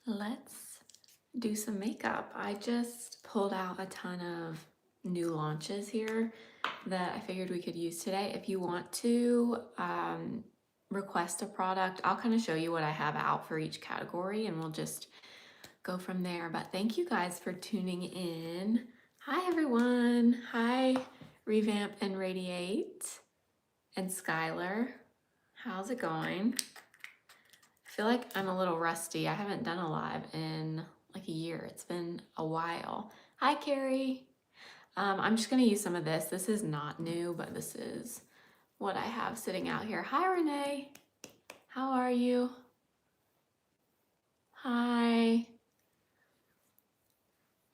Let's do some makeup. I just pulled out a ton of new launches here that I figured we could use today. If you want to request a product, I'll kind of show you what I have out for each category and we'll just go from there. But thank you guys for tuning in. Hi everyone. Hi Revamp and Radiate and Skylar. How's it going? I feel like I'm a little rusty. I haven't done a live in like a year. It's been a while. Hi, Carrie. I'm just gonna use some of this. This is not new, but this is what I have sitting out here. Hi, Renee. How are you? Hi.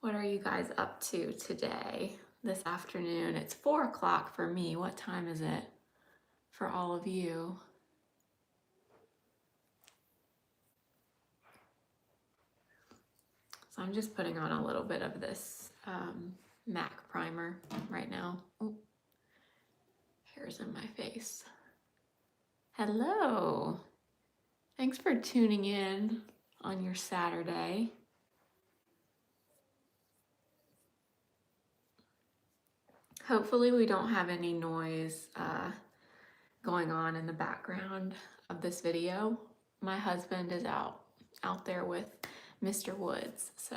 What are you guys up to today, this afternoon? It's 4 o'clock for me. What time is it for all of you? So I'm just putting on a little bit of this MAC primer right now. Oh, hair's in my face. Hello. Thanks for tuning in on your Saturday. Hopefully we don't have any noise going on in the background of this video. My husband is out there with Mr. Woods, so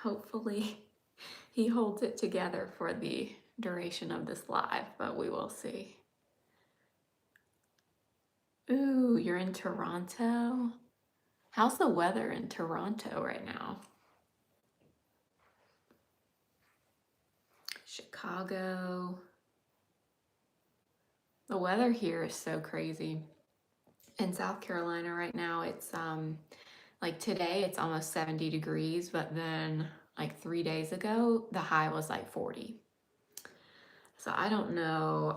hopefully he holds it together for the duration of this live, but we will see. Ooh, you're in Toronto? How's the weather in Toronto right now? Chicago. The weather here is so crazy. In South Carolina right now, it's like today it's almost 70 degrees, but then like 3 days ago, the high was like 40. So I don't know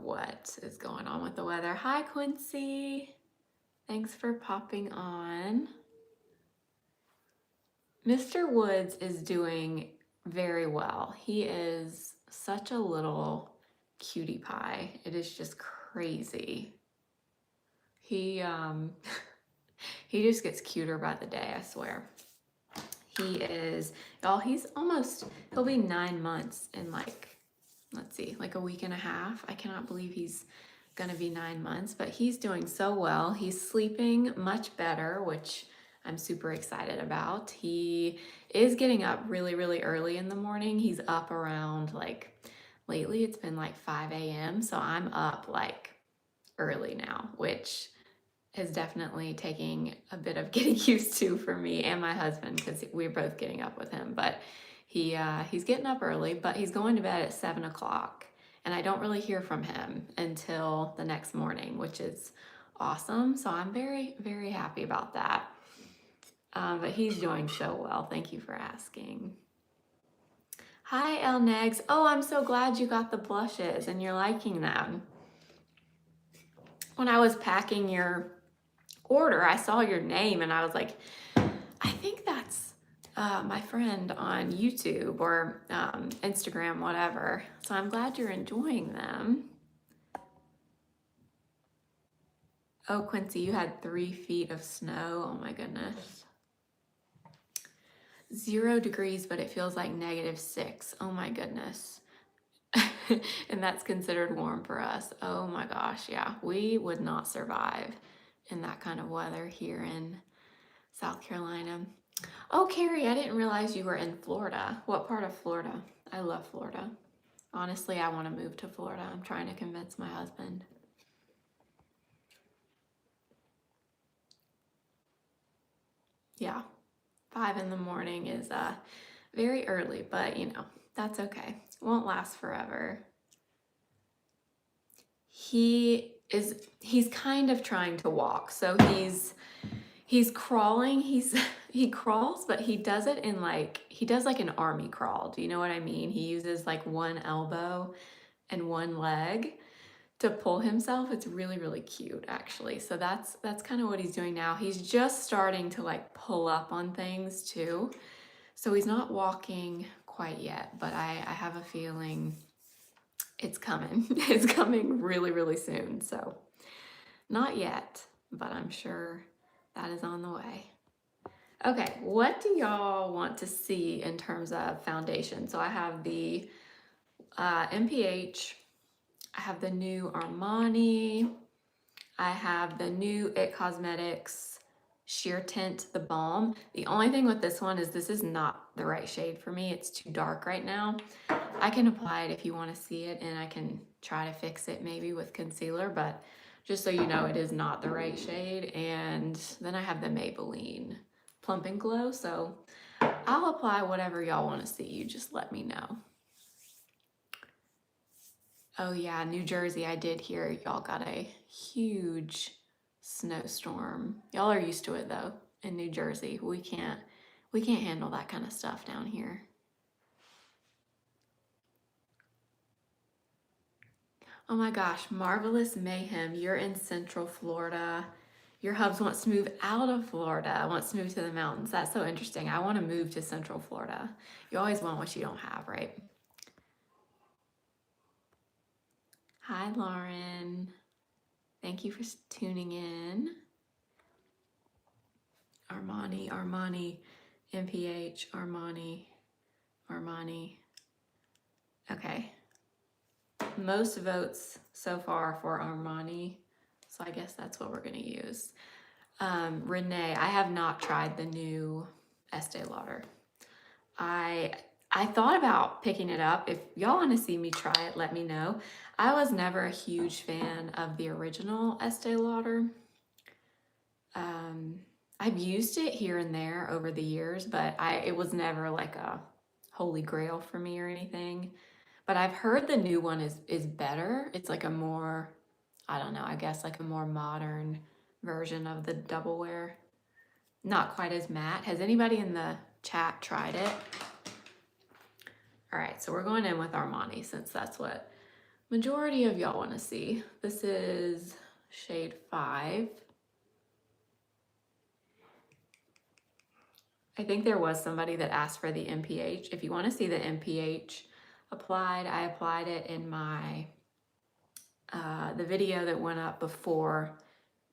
what is going on with the weather. Hi, Quincy. Thanks for popping on. Mr. Woods is doing very well. He is such a little cutie pie. It is just crazy. He he just gets cuter by the day, I swear. He is, y'all, he'll be 9 months in like, let's see, like a week and a half. I cannot believe he's gonna be 9 months, but he's doing so well. He's sleeping much better, which I'm super excited about. He is getting up really, really early in the morning. He's up around like, lately it's been like 5 a.m. So I'm up like early now, which is definitely taking a bit of getting used to for me and my husband because we're both getting up with him. But he's getting up early, but he's going to bed at 7 o'clock. And I don't really hear from him until the next morning, which is awesome. So I'm very, very happy about that. But he's doing so well. Thank you for asking. Hi, El Negs. Oh, I'm so glad you got the blushes and you're liking them. When I was packing your order, I saw your name and I was like, I think that's my friend on YouTube or Instagram, whatever. So I'm glad you're enjoying them. Oh, Quincy, you had 3 feet of snow. Oh my goodness. 0 degrees, but it feels like -6. Oh my goodness. And that's considered warm for us. Oh my gosh, yeah. We would not survive in that kind of weather here in South Carolina. Oh, Carrie, I didn't realize you were in Florida. What part of Florida? I love Florida. Honestly, I want to move to Florida. I'm trying to convince my husband. Yeah, 5 in the morning is very early, but you know, that's okay. It won't last forever. He's kind of trying to walk. So he's crawling. He crawls, but he does it in like, he does like an army crawl. Do you know what I mean? He uses like one elbow and one leg to pull himself. It's really, really cute actually. So that's kind of what he's doing now. He's just starting to like pull up on things too. So he's not walking quite yet, but I have a feeling it's coming. It's coming really, really soon. So not yet, but I'm sure that is on the way. Okay, what do y'all want to see in terms of foundation? So I have the MPH, I have the new Armani, I have the new It Cosmetics Sheer Tint, the Balm. The only thing with this one is this is not the right shade for me. It's too dark right now. I can apply it if you want to see it, and I can try to fix it maybe with concealer, but just so you know, it is not the right shade. And then I have the Maybelline Plump and Glow, so I'll apply whatever y'all want to see. You just let me know. Oh yeah, New Jersey, I did hear y'all got a huge snowstorm. Y'all are used to it though in New Jersey. We can't handle that kind of stuff down here. Oh my gosh, Marvelous Mayhem, you're in Central Florida. Your hubs wants to move out of Florida, wants to move to the mountains. That's so interesting. I want to move to Central Florida. You always want what you don't have, right? Hi, Lauren. Thank you for tuning in. Armani, Armani, MPH, Armani, Armani. Okay. Most votes so far for Armani, so I guess that's what we're gonna use. Renee, I have not tried the new Estee Lauder. I thought about picking it up. If y'all want to see me try it, let me know. I was never a huge fan of the original Estee Lauder. I've used it here and there over the years, but it was never like a holy grail for me or anything. But I've heard the new one is better. It's like a more, I don't know, I guess like a more modern version of the Double Wear. Not quite as matte. Has anybody in the chat tried it? All right, so we're going in with Armani since that's what majority of y'all want to see. This is shade 5. I think there was somebody that asked for the MPH. If you want to see the MPH applied, I applied it in my the video that went up before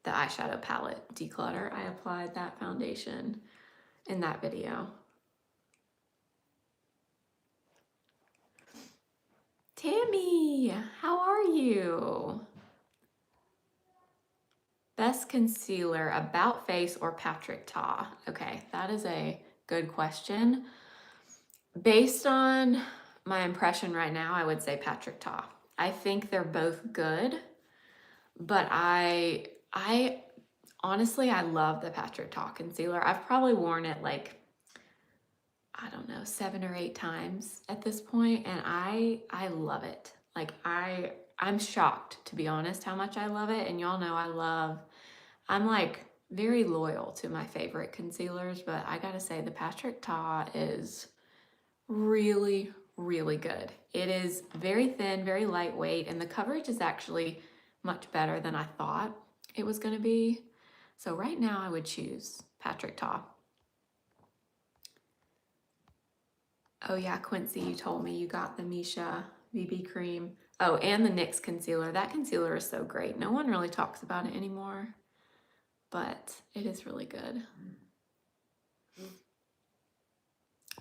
the eyeshadow palette declutter. I applied that foundation in that video. Tammy, how are you? Best concealer, About Face or Patrick Ta? Okay, that is a good question. Based on my impression right now, I would say Patrick Ta. I think they're both good, but I honestly, I love the Patrick Ta concealer. I've probably worn it like, I don't know, 7 or 8 times at this point, and I love it. Like I'm shocked, to be honest, how much I love it. And y'all know I'm like very loyal to my favorite concealers, but I gotta say the Patrick Ta is really, really good. It is very thin, very lightweight, and the coverage is actually much better than I thought it was gonna be. So right now I would choose Patrick Ta. Oh yeah, Quincy, you told me you got the Misha BB cream. Oh, and the NYX concealer. That concealer is so great. No one really talks about it anymore, but it is really good.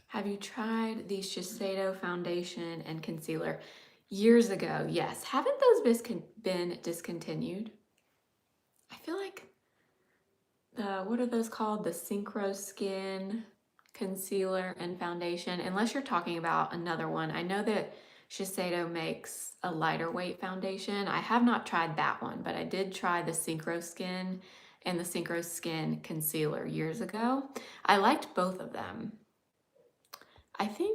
Have you tried the Shiseido foundation and concealer? Years ago, yes. Haven't those been discontinued? I feel like what are those called? The Synchro Skin concealer and foundation, unless you're talking about another one. I know that Shiseido makes a lighter weight foundation. I have not tried that one, but I did try the Synchro Skin and the Synchro Skin concealer years ago. I liked both of them. I feel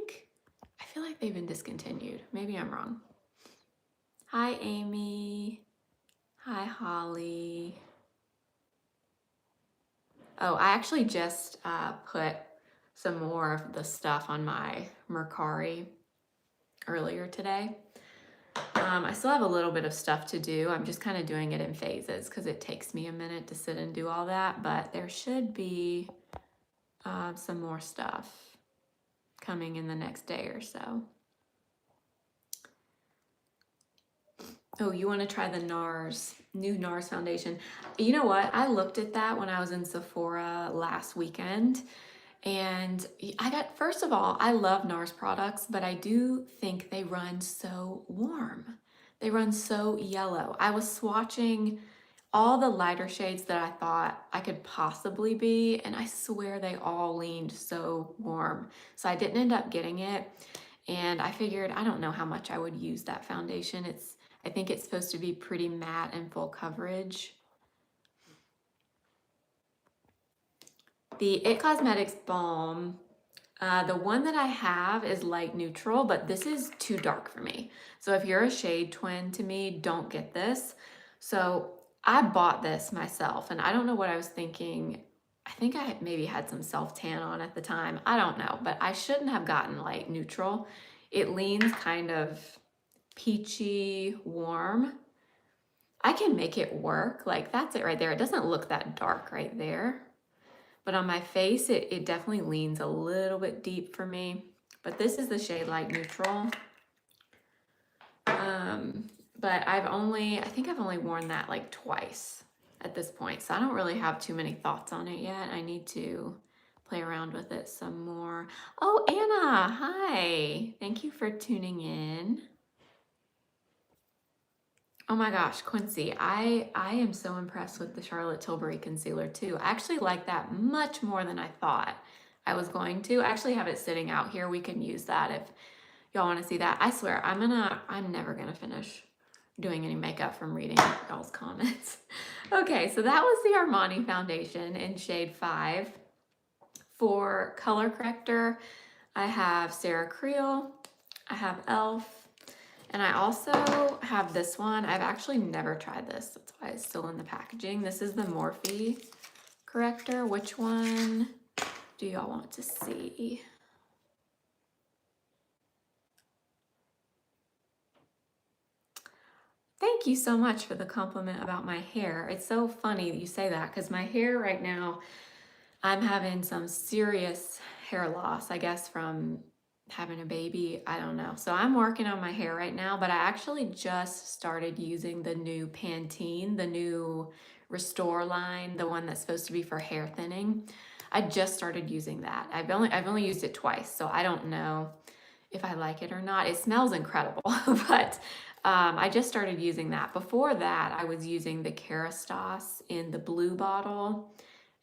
like they've been discontinued. Maybe I'm wrong. Hi, Amy. Hi, Holly. Oh, I actually just put some more of the stuff on my Mercari earlier today. I still have a little bit of stuff to do. I'm just kind of doing it in phases because it takes me a minute to sit and do all that, but there should be some more stuff coming in the next day or so. Oh, you want to try the new NARS foundation? You know what? I looked at that when I was in Sephora last weekend, And first of all, I love NARS products, but I do think they run so warm. They run so yellow. I was swatching all the lighter shades that I thought I could possibly be, and I swear they all leaned so warm. So I didn't end up getting it, and I figured I don't know how much I would use that foundation. I think it's supposed to be pretty matte and full coverage. The It Cosmetics Balm, the one that I have is light neutral, but this is too dark for me. So if you're a shade twin to me, don't get this. So I bought this myself, and I don't know what I was thinking. I think I maybe had some self-tan on at the time. I don't know, but I shouldn't have gotten light neutral. It leans kind of peachy warm. I can make it work. Like, that's it right there. It doesn't look that dark right there. But on my face, it definitely leans a little bit deep for me. But this is the shade Light Neutral. But I think I've only worn that like twice at this point. So I don't really have too many thoughts on it yet. I need to play around with it some more. Oh, Anna, hi. Thank you for tuning in. Oh my gosh, Quincy, I am so impressed with the Charlotte Tilbury concealer too. I actually like that much more than I thought I was going to. I actually have it sitting out here. We can use that if y'all want to see that. I swear, I'm never gonna finish doing any makeup from reading y'all's comments. Okay, so that was the Armani foundation in shade 5. For color corrector, I have Sarah Creel, I have e.l.f., and I also have this one. I've actually never tried this. That's why it's still in the packaging. This is the Morphe corrector. Which one do y'all want to see? Thank you so much for the compliment about my hair. It's so funny that you say that because my hair right now, I'm having some serious hair loss, I guess, from having a baby. I don't know. So I'm working on my hair right now, but I actually just started using the new Pantene, the new Restore line, the one that's supposed to be for hair thinning. I just started using that. I've only used it twice, so I don't know if I like it or not. It smells incredible, but I just started using that. Before that, I was using the Kerastase in the blue bottle.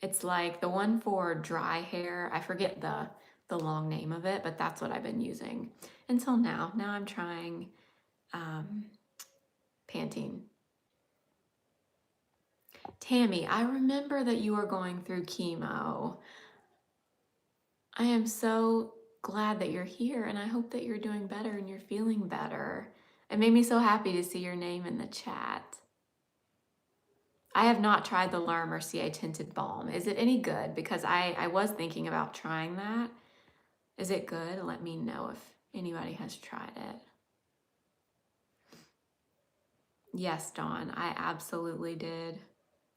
It's like the one for dry hair. I forget the long name of it, but that's what I've been using until now. Now I'm trying Pantene. Tammy, I remember that you are going through chemo. I am so glad that you're here, and I hope that you're doing better and you're feeling better. It made me so happy to see your name in the chat. I have not tried the La Mercier Tinted Balm. Is it any good? Because I was thinking about trying that. Is it good? Let me know if anybody has tried it. Yes, Dawn, I absolutely did.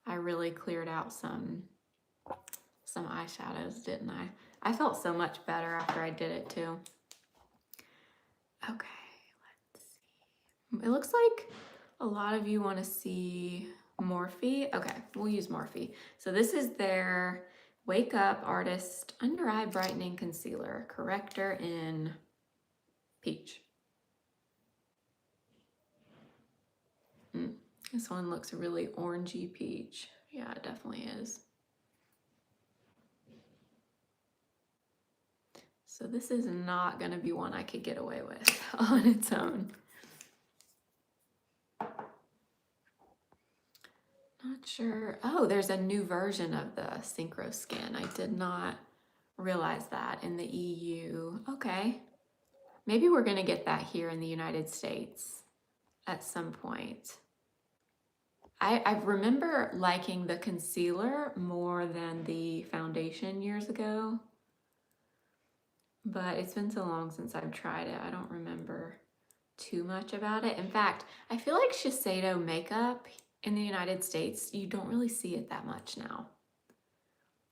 I really cleared out some eyeshadows, didn't I? I felt so much better after I did it too. Okay, let's see. It looks like a lot of you want to see Morphe. Okay, we'll use Morphe. So this is their Wake Up Artist Under Eye Brightening Concealer Corrector in Peach. This one looks really orangey peach. Yeah, it definitely is. So this is not going to be one I could get away with on its own. Not sure. Oh, there's a new version of the Synchro Skin. I did not realize that in the EU. Okay. Maybe we're going to get that here in the United States at some point. I remember liking the concealer more than the foundation years ago, but it's been so long since I've tried it. I don't remember too much about it. In fact, I feel like Shiseido makeup in the United States, you don't really see it that much now.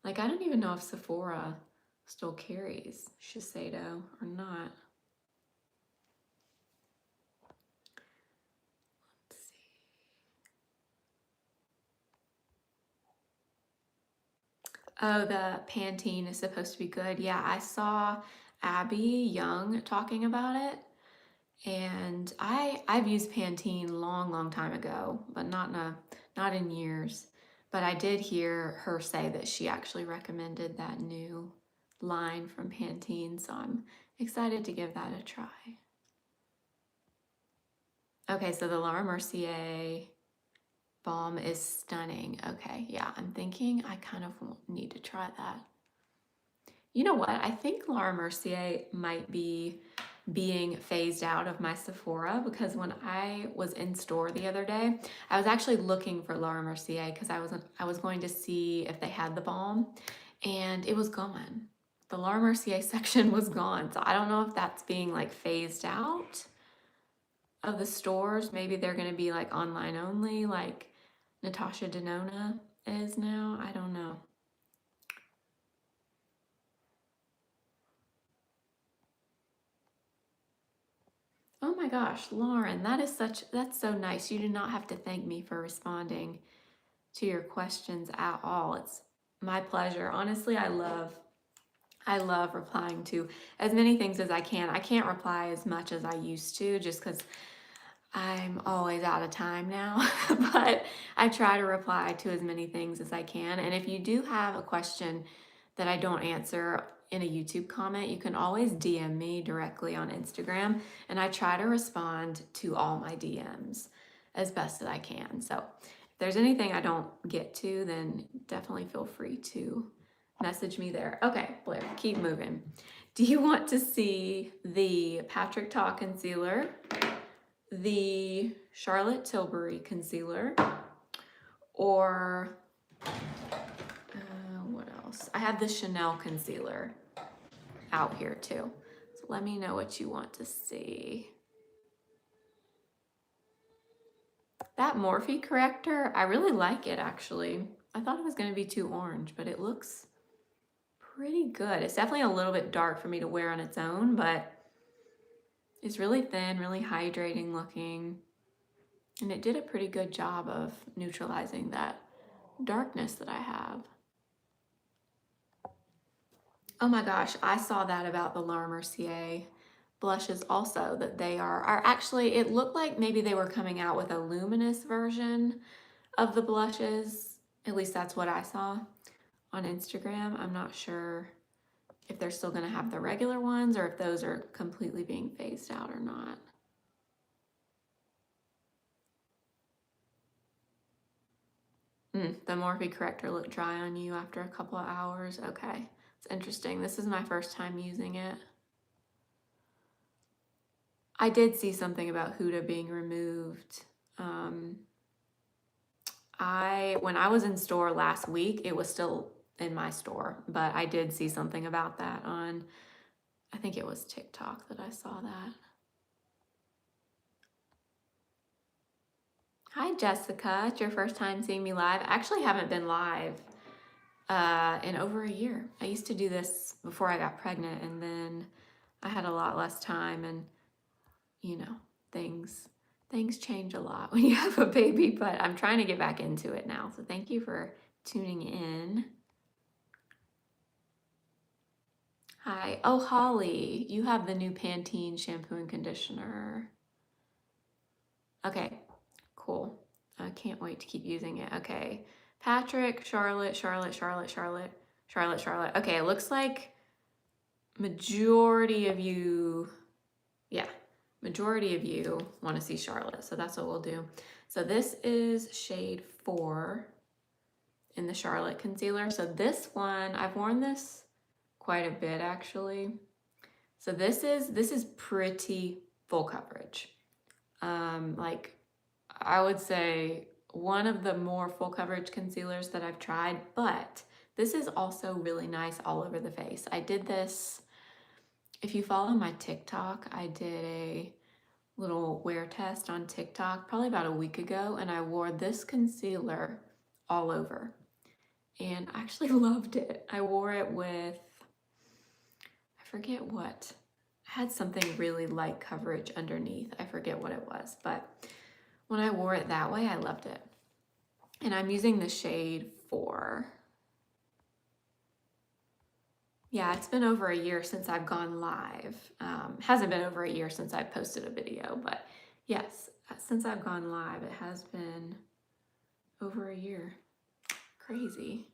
Like, I don't even know if Sephora still carries Shiseido or not. Let's see. Oh, the Pantene is supposed to be good. Yeah, I saw Abby Young talking about it, and I've used Pantene long time ago, but not in years. But I did hear her say that she actually recommended that new line from Pantene, so I'm excited to give that a try. Okay, so the Laura Mercier balm is stunning. Okay, yeah, I'm thinking I kind of need to try that. You know what? I think Laura Mercier might be being phased out of my Sephora, because when I was in store the other day, I was actually looking for Laura Mercier because I was going to see if they had the balm, and it was gone. The Laura Mercier section was gone. So I don't know if that's being like phased out of the stores. Maybe they're going to be like online only, like Natasha Denona is now. I don't know. Oh my gosh, Lauren, that's so nice. You do not have to thank me for responding to your questions at all. It's my pleasure. Honestly, I love replying to as many things as I can. I can't reply as much as I used to just because I'm always out of time now, but I try to reply to as many things as I can. And if you do have a question that I don't answer in a YouTube comment, you can always DM me directly on Instagram, and I try to respond to all my DMs as best as I can. So if there's anything I don't get to, then definitely feel free to message me there. Okay, Blair, keep moving. Do you want to see the Patrick Ta concealer, the Charlotte Tilbury concealer, or what else? I have the Chanel concealer out here too. So let me know what you want to see. That Morphe corrector, I really like it actually. I thought it was going to be too orange, but it looks pretty good. It's definitely a little bit dark for me to wear on its own, but it's really thin, really hydrating looking. And it did a pretty good job of neutralizing that darkness that I have. Oh my gosh, I saw that about the Laura Mercier blushes also, that they are actually, it looked like maybe they were coming out with a luminous version of the blushes. At least that's what I saw on Instagram. I'm not sure if they're still gonna have the regular ones or if those are completely being phased out or not. The Morphe corrector looked dry on you after a couple of hours. Okay, it's interesting. This is my first time using it. I did see something about Huda being removed. When I was in store last week, it was still in my store, but I did see something about that on, I think it was TikTok that I saw that. Hi, Jessica. It's your first time seeing me live. I actually haven't been live in over a year. I used to do this before I got pregnant, and then I had a lot less time, and you know, things change a lot when you have a baby, but I'm trying to get back into it now. So thank you for tuning in. Hi. Oh, Holly, you have the new Pantene shampoo and conditioner. Okay, cool. I can't wait to keep using it. Okay. Patrick, Charlotte. Okay, it looks like majority of you want to see Charlotte, so that's what we'll do. So this is shade 4 in the Charlotte concealer. So this one, I've worn this quite a bit actually. So this is pretty full coverage. Like I would say one of the more full coverage concealers that I've tried, but this is also really nice all over the face. I did this, if you follow my TikTok, I did a little wear test on TikTok probably about a week ago, and I wore this concealer all over and I actually loved it. I wore it with, I forget what, I had something really light coverage underneath. I forget what it was, but when I wore it that way, I loved it. And I'm using the shade 4. Yeah, it's been over a year since I've gone live. Hasn't been over a year since I posted a video, but yes, since I've gone live, it has been over a year. Crazy.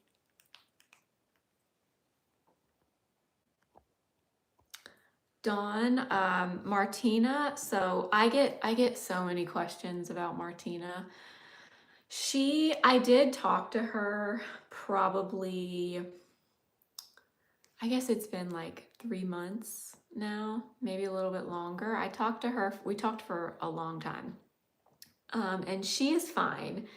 Dawn, Martina. So I get so many questions about Martina. I did talk to her probably, I guess it's been like 3 months now, maybe a little bit longer. I talked to her, we talked for a long time. And she is fine.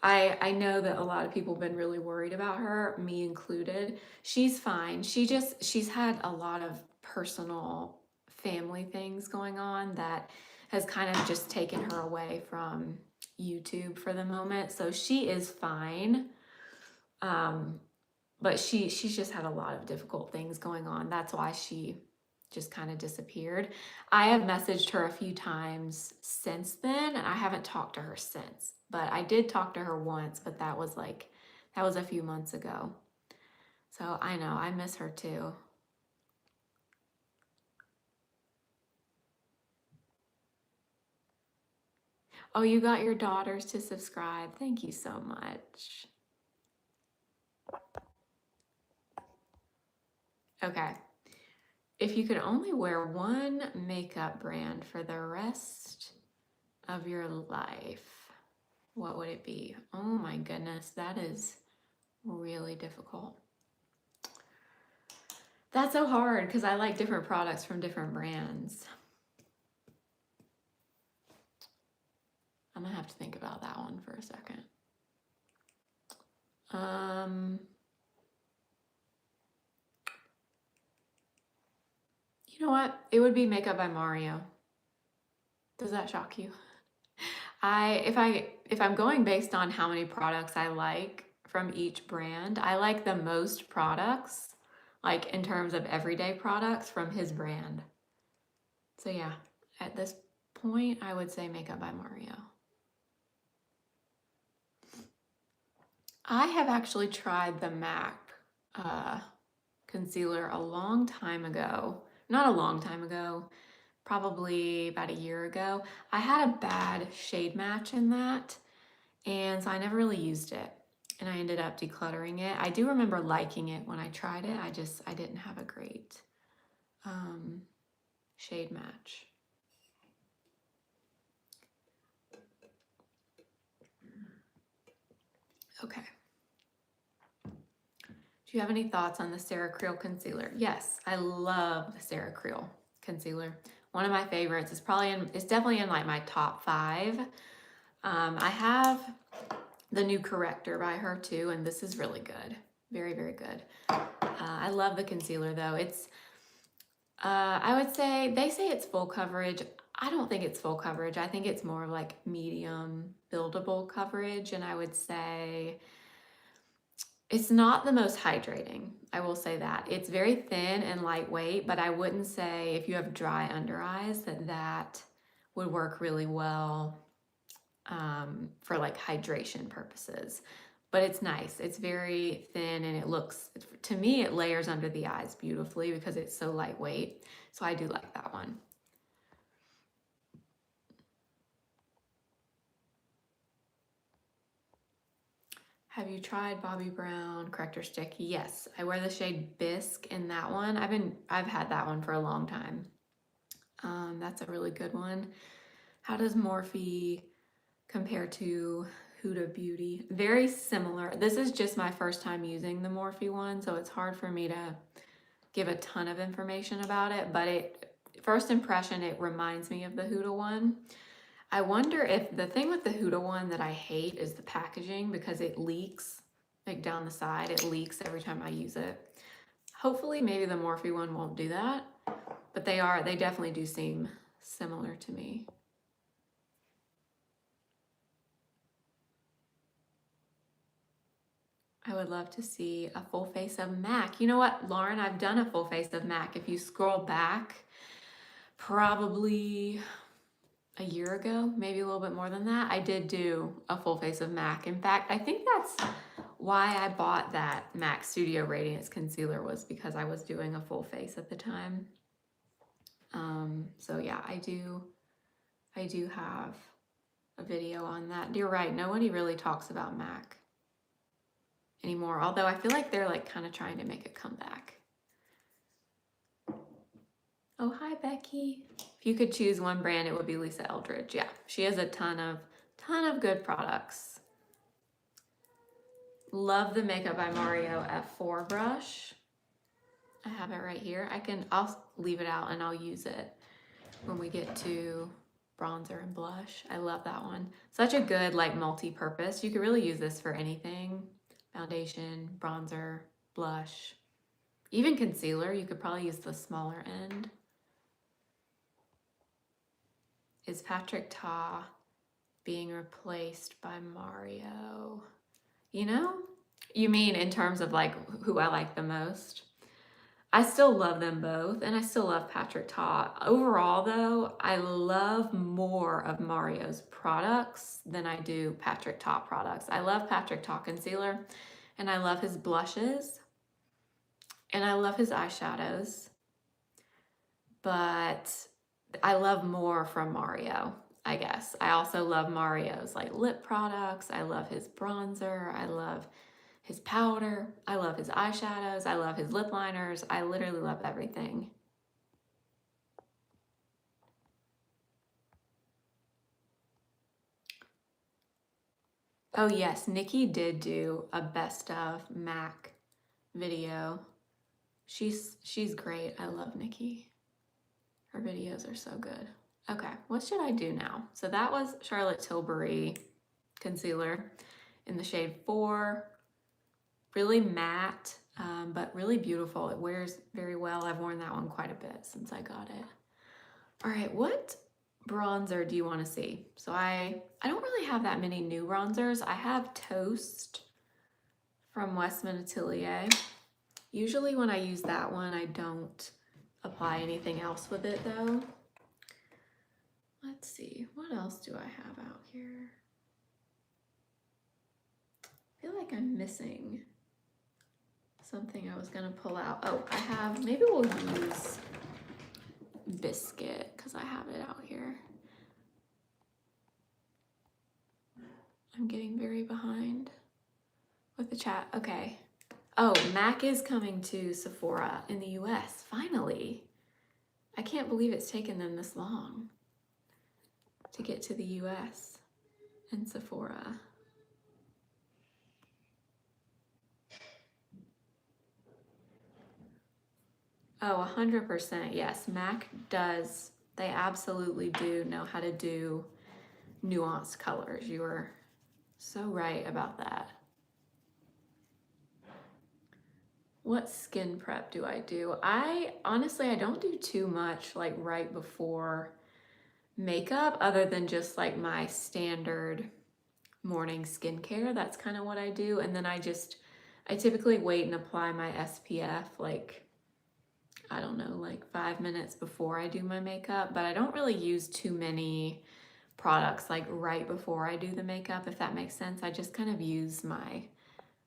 I know that a lot of people have been really worried about her, me included. She's fine. She's had a lot of personal family things going on that has kind of just taken her away from YouTube for the moment. So she is fine. But she's just had a lot of difficult things going on. That's why she just kind of disappeared. I have messaged her a few times since then, and I haven't talked to her since. But I did talk to her once, but that was a few months ago. So I know, I miss her too. Oh, you got your daughters to subscribe. Thank you so much. Okay. If you could only wear one makeup brand for the rest of your life, what would it be? Oh my goodness, that is really difficult. That's so hard because I like different products from different brands. I'm gonna have to think about that one for a second. You know what? It would be Makeup by Mario. Does that shock you? If I'm going based on how many products I like from each brand, I like the most products, like in terms of everyday products from his brand. So yeah, at this point, I would say Makeup by Mario. I have actually tried the MAC concealer a long time ago. Not a long time ago, probably about a year ago. I had a bad shade match in that, and so I never really used it. And I ended up decluttering it. I do remember liking it when I tried it. I didn't have a great shade match. Okay. Do you have any thoughts on the Sarah Creel concealer? Yes, I love the Sarah Creel concealer. One of my favorites. It's definitely in like my top 5. I have the new Corrector by her too, and this is really good. Very, very good. I love the concealer though. I would say, they say it's full coverage. I don't think it's full coverage. I think it's more like medium buildable coverage, and I would say it's not the most hydrating. I will say that. It's very thin and lightweight, but I wouldn't say if you have dry under eyes that would work really well for like hydration purposes. But it's nice. It's very thin, and to me, it layers under the eyes beautifully because it's so lightweight. So I do like that one. Have you tried Bobbi Brown Corrector Stick? Yes, I wear the shade Bisque in that one. I've had that one for a long time. That's a really good one. How does Morphe compare to Huda Beauty? Very similar. This is just my first time using the Morphe one, so it's hard for me to give a ton of information about it, but first impression, it reminds me of the Huda one. I wonder if the thing with the Huda one that I hate is the packaging, because it leaks like down the side. It leaks every time I use it. Hopefully maybe the Morphe one won't do that, but they definitely do seem similar to me. I would love to see a full face of MAC. You know what, Lauren, I've done a full face of MAC. If you scroll back, probably a year ago, maybe a little bit more than that, I did do a full face of MAC. In fact, I think that's why I bought that MAC Studio Radiance concealer was because I was doing a full face at the time. So yeah, I do have a video on that. You're right, nobody really talks about MAC anymore, although I feel like they're like kind of trying to make a comeback. Oh, hi, Becky. If you could choose one brand, it would be Lisa Eldridge. Yeah, she has a ton of good products. Love the Makeup by Mario F4 brush. I have it right here. I'll leave it out and I'll use it when we get to bronzer and blush. I love that one. Such a good like multi-purpose. You could really use this for anything. Foundation, bronzer, blush, even concealer. You could probably use the smaller end. Is Patrick Ta being replaced by Mario? You know, you mean in terms of like who I like the most? I still love them both, and I still love Patrick Ta. Overall, though, I love more of Mario's products than I do Patrick Ta products. I love Patrick Ta concealer, and I love his blushes, and I love his eyeshadows, but I love more from Mario, I guess. I also love Mario's like lip products. I love his bronzer. I love his powder. I love his eyeshadows. I love his lip liners. I literally love everything. Oh yes, Nikki did do a best of MAC video. She's great. I love Nikki. Her videos are so good. Okay, what should I do now? So that was Charlotte Tilbury concealer in the shade 4. Really matte, but really beautiful. It wears very well. I've worn that one quite a bit since I got it. All right, what bronzer do you want to see? So I don't really have that many new bronzers. I have Toast from Westman Atelier. Usually when I use that one, I don't apply anything else with it though. Let's see, what else do I have out here? I feel like I'm missing something I was gonna pull out. Oh, I have, maybe we'll use Biscuit because I have it out here. I'm getting very behind with the chat. Okay. Oh, MAC is coming to Sephora in the US, finally. I can't believe it's taken them this long to get to the US and Sephora. Oh, 100%. Yes, MAC does. They absolutely do know how to do nuanced colors. You are so right about that. What skin prep do I do? Honestly, I don't do too much like right before makeup other than just like my standard morning skincare. That's kind of what I do. And then I typically wait and apply my SPF like, I don't know, like 5 minutes before I do my makeup, but I don't really use too many products like right before I do the makeup, if that makes sense. I just kind of use my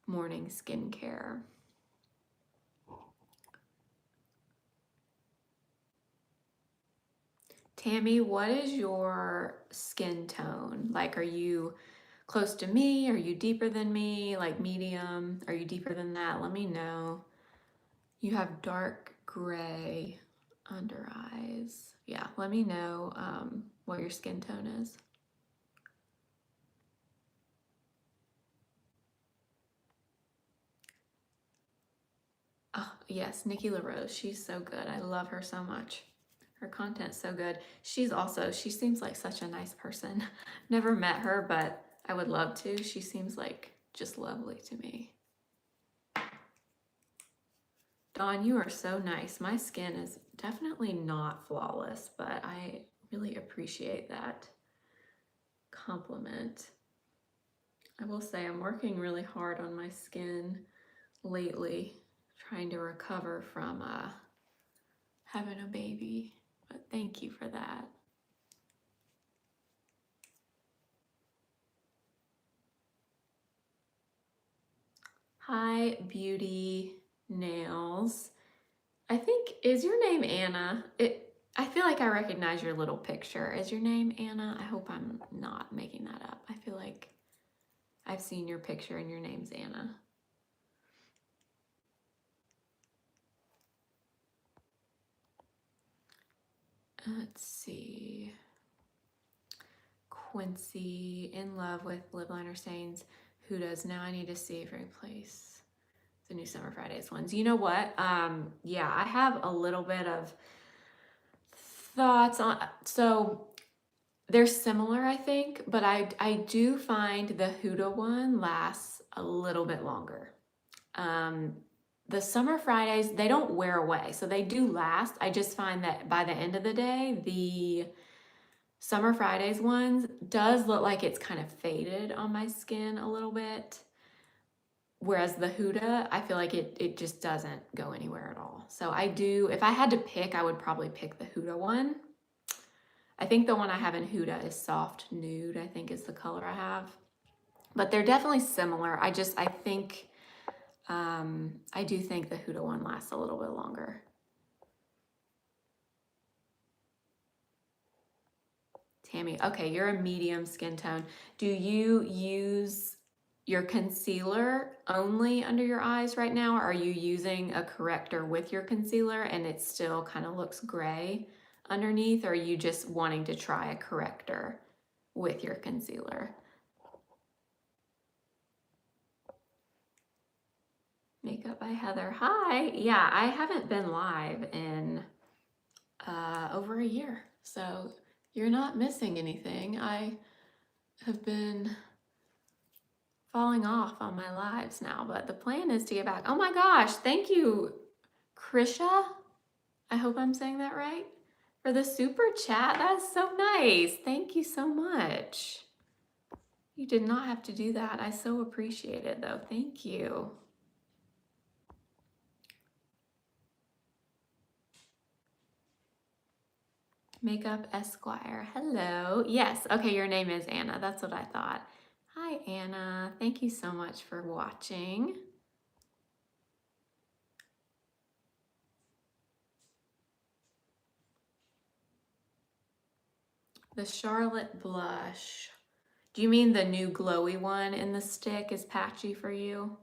morning skincare. Tammy, what is your skin tone? Like, are you close to me? Are you deeper than me? Like medium? Are you deeper than that? Let me know. You have dark gray under eyes. Yeah, let me know what your skin tone is. Oh, yes, Nikki LaRose. She's so good. I love her so much. Her content's so good. She seems like such a nice person. Never met her, but I would love to. She seems like just lovely to me. Dawn, you are so nice. My skin is definitely not flawless, but I really appreciate that compliment. I will say I'm working really hard on my skin lately, trying to recover from having a baby, but thank you for that. Hi, Beauty Nails. I think, is your name Anna? I feel like I recognize your little picture. Is your name Anna? I hope I'm not making that up. I feel like I've seen your picture and your name's Anna. Let's see. Quincy, in love with lip liner stains. Who does? Now I need to see if I replace the new Summer Fridays ones. You know what? Yeah, I have a little bit of thoughts on, so they're similar, I think, but I do find the Huda one lasts a little bit longer. The Summer Fridays, they don't wear away, so they do last. I just find that by the end of the day, the Summer Fridays ones does look like it's kind of faded on my skin a little bit. Whereas the Huda, I feel like it just doesn't go anywhere at all. So I do, if I had to pick, I would probably pick the Huda one. I think the one I have in Huda is soft nude, I think is the color I have. But they're definitely similar. I think, I do think the Huda one lasts a little bit longer. Tammy, okay, you're a medium skin tone. Do you use your concealer only under your eyes right now? Or are you using a corrector with your concealer and it still kind of looks gray underneath? Or are you just wanting to try a corrector with your concealer? Makeup by Heather. Hi. Yeah, I haven't been live in over a year, so you're not missing anything. I have been falling off on my lives now, but the plan is to get back. Oh my gosh, thank you, Krisha. I hope I'm saying that right. For the super chat. That's so nice. Thank you so much. You did not have to do that. I so appreciate it though. Thank you. Makeup Esquire. Hello. Yes. Okay, your name is Anna. That's what I thought. Hi, Anna. Thank you so much for watching. The Charlotte blush. Do you mean the new glowy one in the stick is patchy for you?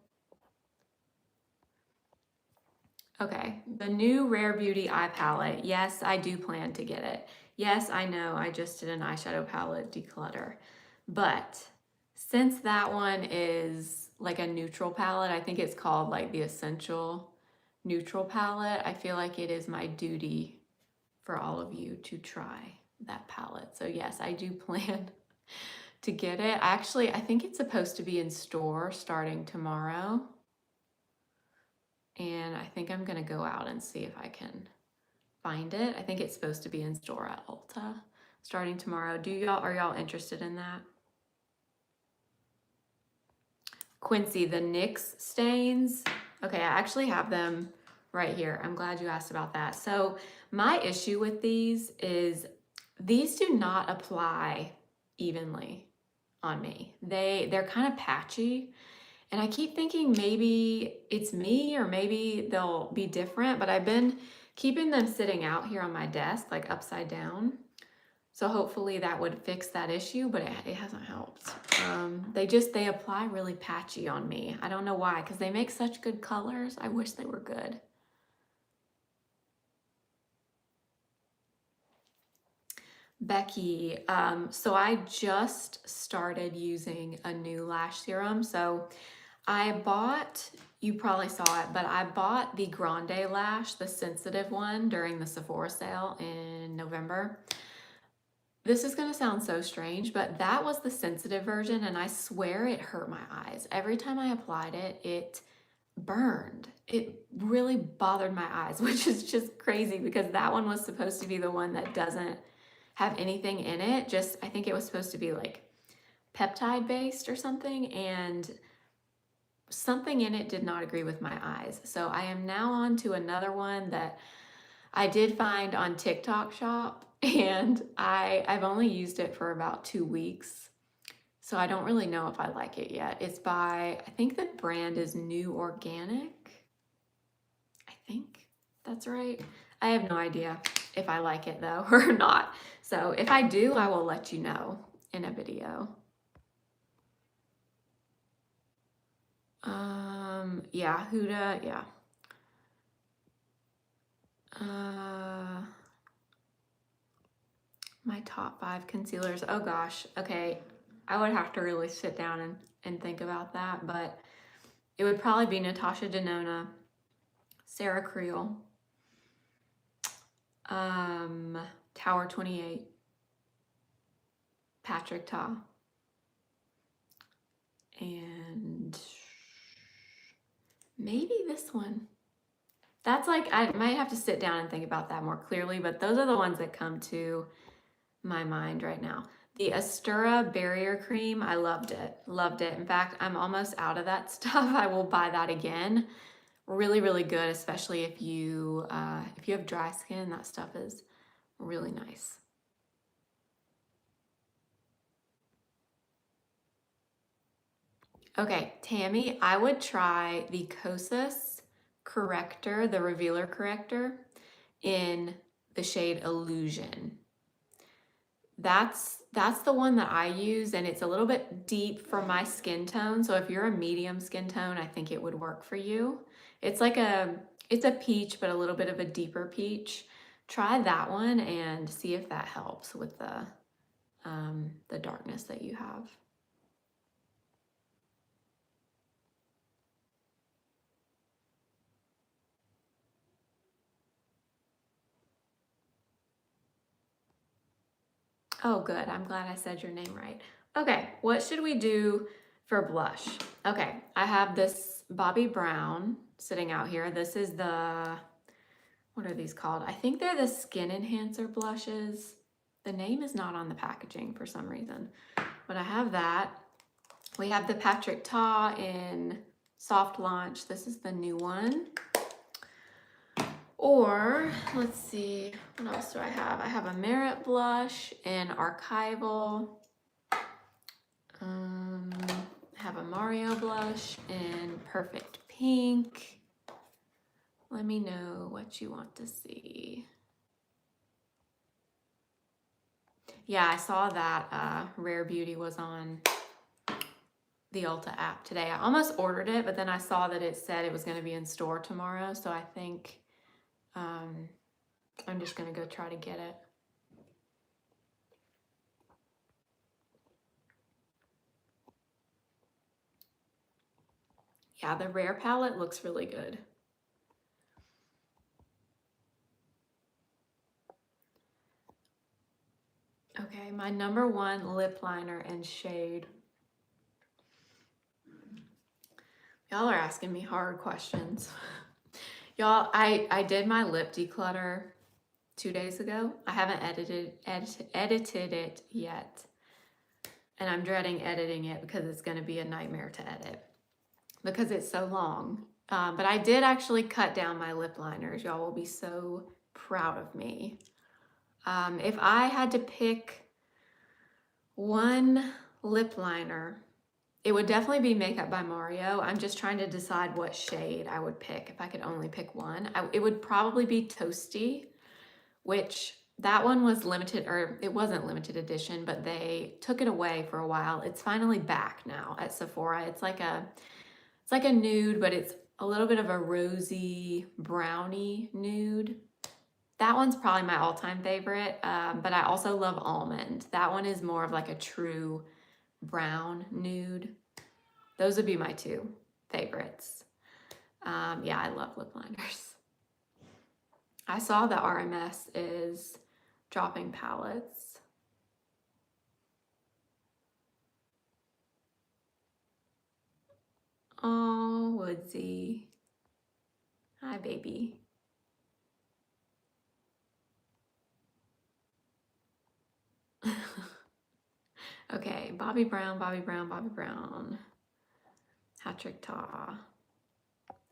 Okay, the new Rare Beauty eye palette. Yes, I do plan to get it. Yes, I know I just did an eyeshadow palette declutter, but since that one is like a neutral palette, I think it's called like the Essential Neutral Palette. I feel like it is my duty for all of you to try that palette. So yes, I do plan to get it. Actually, I think it's supposed to be in store starting tomorrow. And I think I'm gonna go out and see if I can find it. I think it's supposed to be in store at Ulta starting tomorrow. Are y'all interested in that? Quincy, the NYX stains. Okay, I actually have them right here. I'm glad you asked about that. So my issue with these is these do not apply evenly on me. They're kind of patchy. And I keep thinking maybe it's me or maybe they'll be different, but I've been keeping them sitting out here on my desk, like upside down. So hopefully that would fix that issue, but it hasn't helped. They apply really patchy on me. I don't know why, because they make such good colors. I wish they were good. Becky, so I just started using a new lash serum. So I bought, you probably saw it, but I bought the Grande Lash, the sensitive one, during the Sephora sale in November. This is gonna sound so strange, but that was the sensitive version, and I swear it hurt my eyes. Every time I applied it, it burned. It really bothered my eyes, which is just crazy because that one was supposed to be the one that doesn't have anything in it. Just, I think it was supposed to be like peptide based or something, and something in it did not agree with my eyes. So I am now on to another one that I did find on TikTok Shop, and I've only used it for about 2 weeks. So I don't really know if I like it yet. It's by, I think the brand is New Organic. I think that's right. I have no idea if I like it though or not. So if I do, I will let you know in a video. Yeah, Huda, yeah. My top 5 concealers. Oh gosh, okay. I would have to really sit down and think about that, but it would probably be Natasha Denona, Sarah Creel, Tower 28, Patrick Ta, and maybe this one. That's like, I might have to sit down and think about that more clearly, but those are the ones that come to my mind right now. The Astura Barrier Cream, I loved it. Loved it. In fact, I'm almost out of that stuff. I will buy that again. Really, really good, especially if you have dry skin. That stuff is really nice. Okay, Tammy, I would try the Kosas Corrector, the Revealer Corrector in the shade Illusion. That's the one that I use, and it's a little bit deep for my skin tone. So if you're a medium skin tone, I think it would work for you. It's like it's a peach, but a little bit of a deeper peach. Try that one and see if that helps with the darkness that you have. Oh, good. I'm glad I said your name right. Okay, what should we do for blush? Okay, I have this Bobbi Brown sitting out here. This is the, what are these called? I think they're the Skin Enhancer blushes. The name is not on the packaging for some reason, but I have that. We have the Patrick Ta in Soft Launch. This is the new one. Or, let's see, what else do I have? I have a Merit blush in Archival. I have a Mario blush in Perfect Pink. Let me know what you want to see. Yeah, I saw that Rare Beauty was on the Ulta app today. I almost ordered it, but then I saw that it said it was going to be in store tomorrow, so I think I'm just going to go try to get it. Yeah, the Rare palette looks really good. Okay, my number 1 lip liner and shade. Y'all are asking me hard questions. Y'all, I did my lip declutter 2 days ago. I haven't edited it yet. And I'm dreading editing it because it's going to be a nightmare to edit because it's so long. But I did actually cut down my lip liners. Y'all will be so proud of me. If I had to pick one lip liner, it would definitely be Makeup by Mario. I'm just trying to decide what shade I would pick if I could only pick one. It would probably be Toasty, which that one was limited, or it wasn't limited edition, but they took it away for a while. It's finally back now at Sephora. It's like a nude, but it's a little bit of a rosy brownie nude. That one's probably my all-time favorite, but I also love Almond. That one is more of like a true brown nude. Those would be my 2 favorites. Yeah, I love lip liners. I saw that RMS is dropping palettes. Oh, Woodsy. Hi, baby. Okay, Bobbi Brown, Bobbi Brown, Bobbi Brown. Patrick Ta.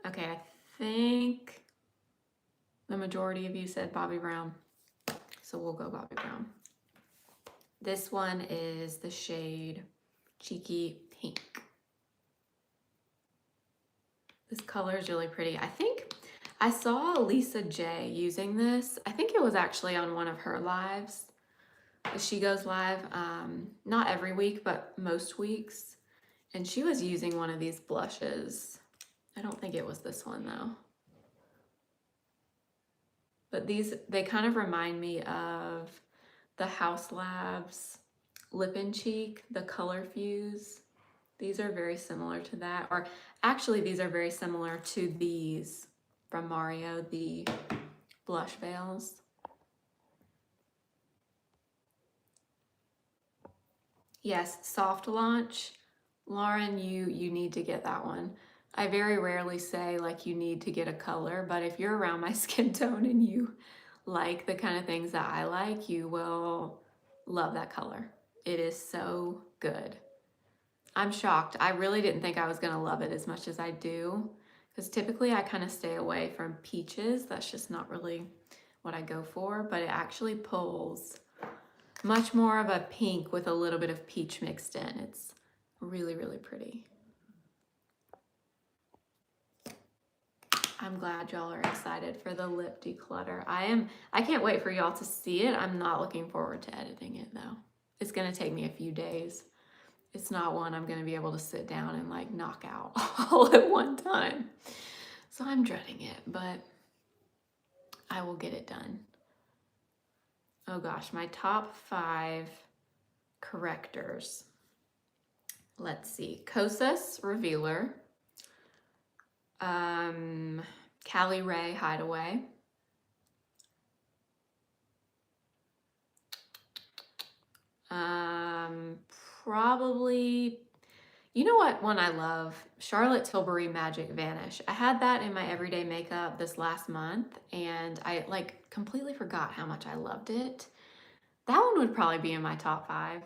Okay, I think the majority of you said Bobbi Brown, so we'll go Bobbi Brown. This one is the shade cheeky pink. This color is really pretty. I think I saw Lisa J using this. I think it was actually on one of her lives. She goes live not every week, but most weeks. And she was using one of these blushes. I don't think it was this one though. But these, they kind of remind me of the House Labs Lip and Cheek, the Color Fuse. These are very similar to that. Or actually, these are very similar to these from Mario, the blush veils. Yes, soft launch. Lauren, you need to get that one. I very rarely say like you need to get a color, but if you're around my skin tone and you like the kind of things that I like, you will love that color. It is so good. I'm shocked. I really didn't think I was gonna love it as much as I do, because typically I kind of stay away from peaches. That's just not really what I go for, but it actually pulls much more of a pink with a little bit of peach mixed in. It's really, really pretty. I'm glad y'all are excited for the lip declutter. I can't wait for y'all to see it. I'm not looking forward to editing it though. It's gonna take me a few days. It's not one I'm gonna be able to sit down and like knock out all at one time. So I'm dreading it, but I will get it done. Oh gosh, my top 5 correctors. Let's see, Kosas Revealer, Caliray Hideaway, probably, you know what one I love? Charlotte Tilbury Magic Vanish. I had that in my everyday makeup this last month and I like completely forgot how much I loved it. That one would probably be in my top 5.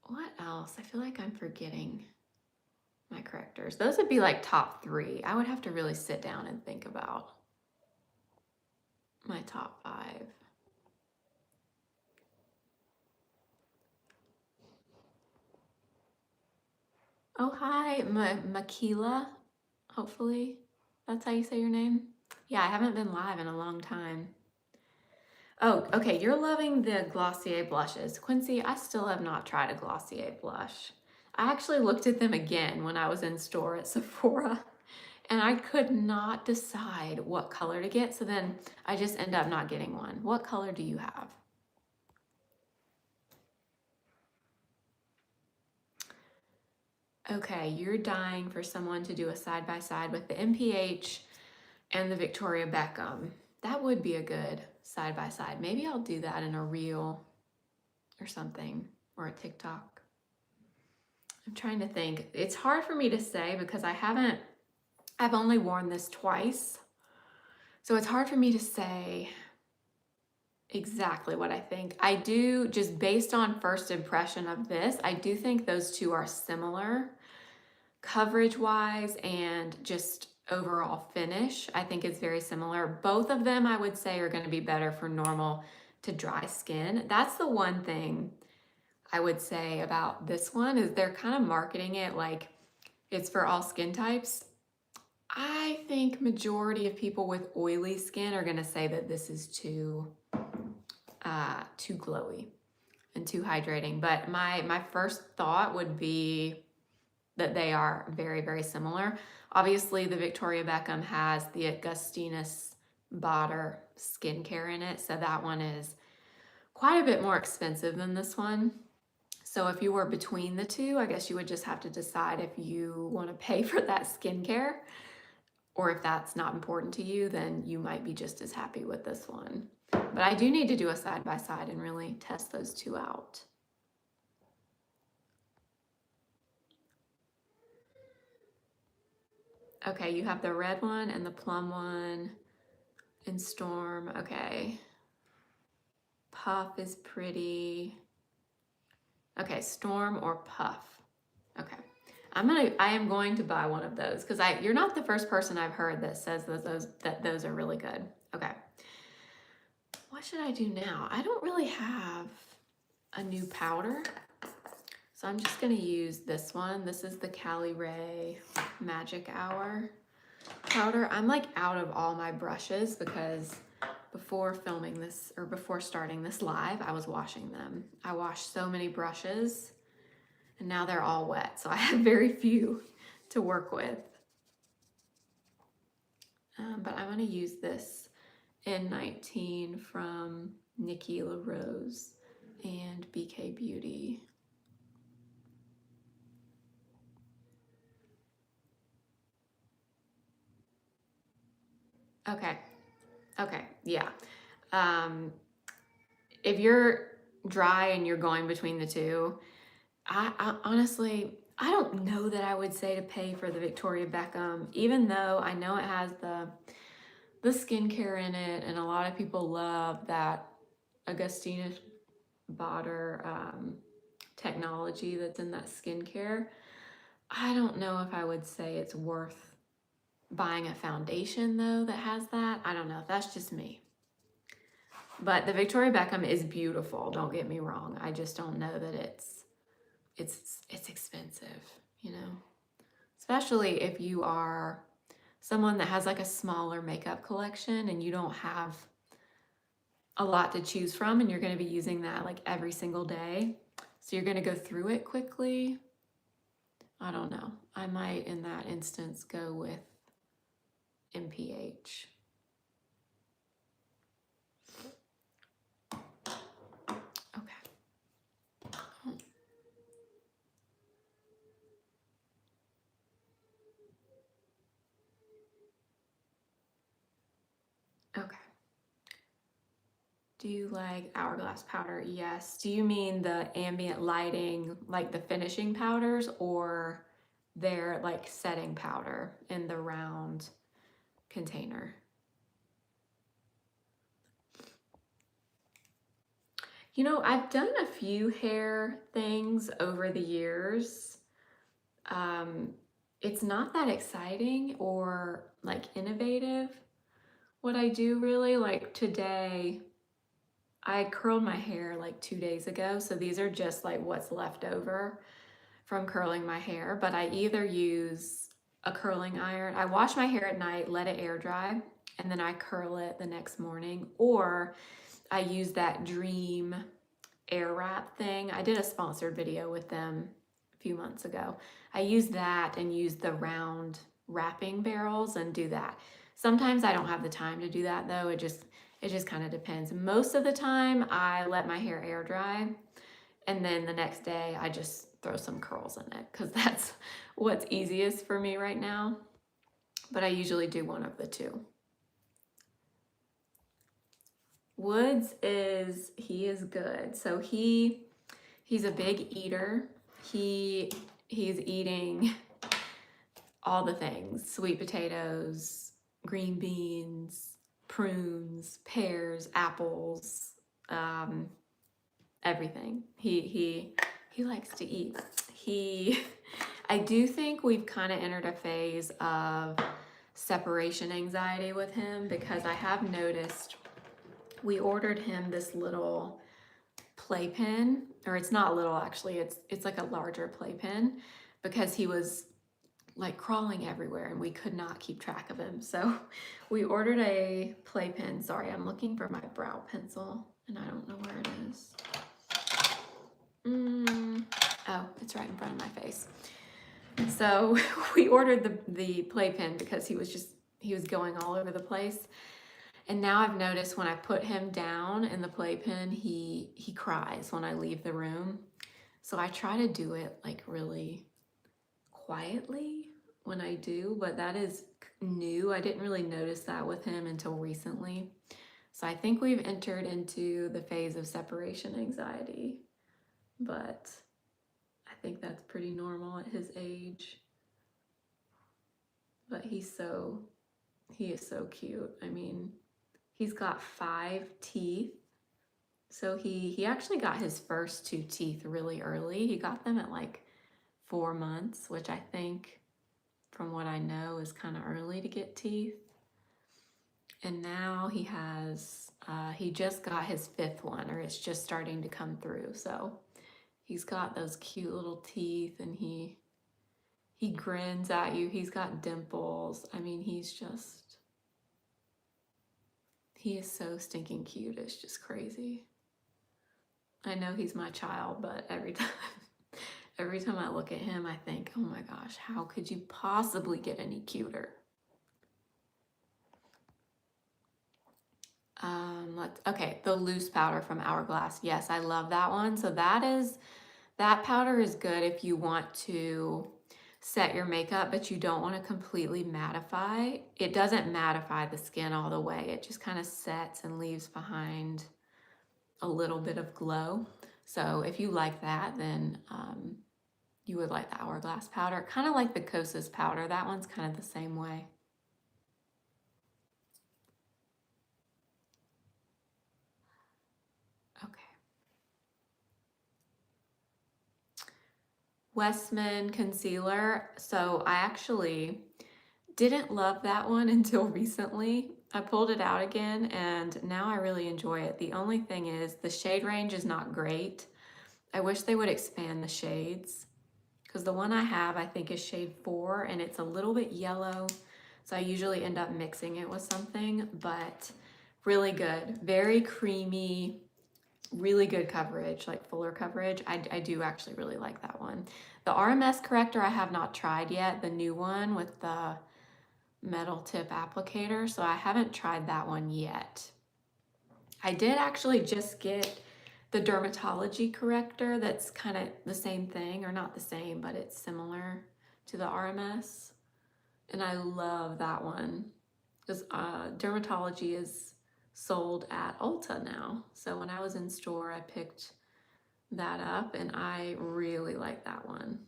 What else? I feel like I'm forgetting my correctors. Those would be like top 3. I would have to really sit down and think about my top 5. Oh, hi, Makila, hopefully. That's how you say your name? Yeah, I haven't been live in a long time. Oh, okay, you're loving the Glossier blushes. Quincy, I still have not tried a Glossier blush. I actually looked at them again when I was in store at Sephora and I could not decide what color to get, so then I just end up not getting one. What color do you have? Okay, you're dying for someone to do a side-by-side with the MPH and the Victoria Beckham. That would be a good side-by-side. Maybe I'll do that in a reel or something, or a TikTok. I'm trying to think. It's hard for me to say because I've only worn this twice. So it's hard for me to say exactly what I think. I do, just based on first impression of this, I do think those two are similar coverage wise and just overall finish. I think it's very similar. Both of them I would say are going to be better for normal to dry skin. That's the one thing I would say about this one is they're kind of marketing it like it's for all skin types. I think majority of people with oily skin are going to say that this is too glowy and too hydrating. But my first thought would be that they are very, very similar. Obviously, the Victoria Beckham has the Augustinus Bader skincare in it, so that one is quite a bit more expensive than this one. So if you were between the two, I guess you would just have to decide if you want to pay for that skincare, or if that's not important to you, then you might be just as happy with this one. But I do need to do a side-by-side and really test those two out. Okay, you have the red one and the plum one in Storm. Okay. Puff is pretty. Okay, Storm or Puff. Okay. I am going to buy one of those because you're not the first person I've heard that says that those are really good. Okay. What should I do now? I don't really have a new powder. So I'm just gonna use this one. This is the Caliray Magic Hour powder. I'm like out of all my brushes because before filming this, or before starting this live, I was washing them. I washed so many brushes and now they're all wet, so I have very few to work with. But I'm gonna use this N19 from Nikki LaRose and BK Beauty. Okay, yeah. If you're dry and you're going between the two, I honestly, I don't know that I would say to pay for the Victoria Beckham, even though I know it has the skincare in it, and a lot of people love that Augustinus Bader technology that's in that skincare. I don't know if I would say it's worth buying a foundation though that has that. I don't know, that's just me. But the Victoria Beckham is beautiful, don't get me wrong. I just don't know that it's expensive, you know? Especially if you are someone that has like a smaller makeup collection and you don't have a lot to choose from and you're gonna be using that like every single day. So you're gonna go through it quickly. I don't know. I might in that instance go with MPH. Okay. Do you like Hourglass powder? Yes. Do you mean the ambient lighting, like the finishing powders, or their like setting powder in the round container? You know, I've done a few hair things over the years. It's not that exciting or like innovative what I do really. Like today, I curled my hair like 2 days ago, so these are just like what's left over from curling my hair, but I either use a curling iron, I wash my hair at night, let it air dry, and then I curl it the next morning, or I use that Dream air wrap thing. I did a sponsored video with them a few months ago. I use that and use the round wrapping barrels and do that. Sometimes I don't have the time to do that though. It just kind of depends. Most of the time I let my hair air dry, and then the next day I just throw some curls in it because that's what's easiest for me right now. But I usually do one of the two. Woods he is good. So he's a big eater. He's eating all the things: sweet potatoes, green beans, prunes, pears, apples, everything. He likes to eat. I do think we've kind of entered a phase of separation anxiety with him, because I have noticed we ordered him this little playpen, or it's not little actually, it's like a larger playpen, because he was like crawling everywhere and we could not keep track of him. So we ordered a playpen. Sorry, I'm looking for my brow pencil and I don't know where it is. Oh, it's right in front of my face. So we ordered the playpen because he was going all over the place. And now I've noticed when I put him down in the playpen, he cries when I leave the room. So I try to do it like really quietly when I do, but that is new. I didn't really notice that with him until recently. So I think we've entered into the phase of separation anxiety, but I think that's pretty normal at his age. But he is so cute. I mean, he's got 5 teeth. So he actually got his first 2 teeth really early. He got them at like 4 months, which I think, from what I know, is kind of early to get teeth. And now he has, he just got his 5th one, or it's just starting to come through. So He's got those cute little teeth and he grins at you. He's got dimples. I mean, he is so stinking cute. It's just crazy. I know he's my child, but every time I look at him, I think, oh my gosh, how could you possibly get any cuter? Okay, the loose powder from Hourglass. Yes, I love that one. So that powder is good if you want to set your makeup, but you don't want to completely mattify. It doesn't mattify the skin all the way. It just kind of sets and leaves behind a little bit of glow. So if you like that, then you would like the Hourglass powder. Kind of like the Kosas powder. That one's kind of the same way. Okay. Westman concealer. So I actually didn't love that one until recently. I pulled it out again and now I really enjoy it. The only thing is the shade range is not great. I wish they would expand the shades because the one I have I think is shade 4 and it's a little bit yellow. So I usually end up mixing it with something, but really good. Very creamy, really good coverage, like fuller coverage. I do actually really like that one. The RMS corrector I have not tried yet, the new one with the metal tip applicator, so I haven't tried that one yet. I did actually just get the dermatology corrector that's kind of the same thing, or not the same, but it's similar to the RMS, and I love that one because dermatology is sold at Ulta now. So when I was in store, I picked that up and I really like that one.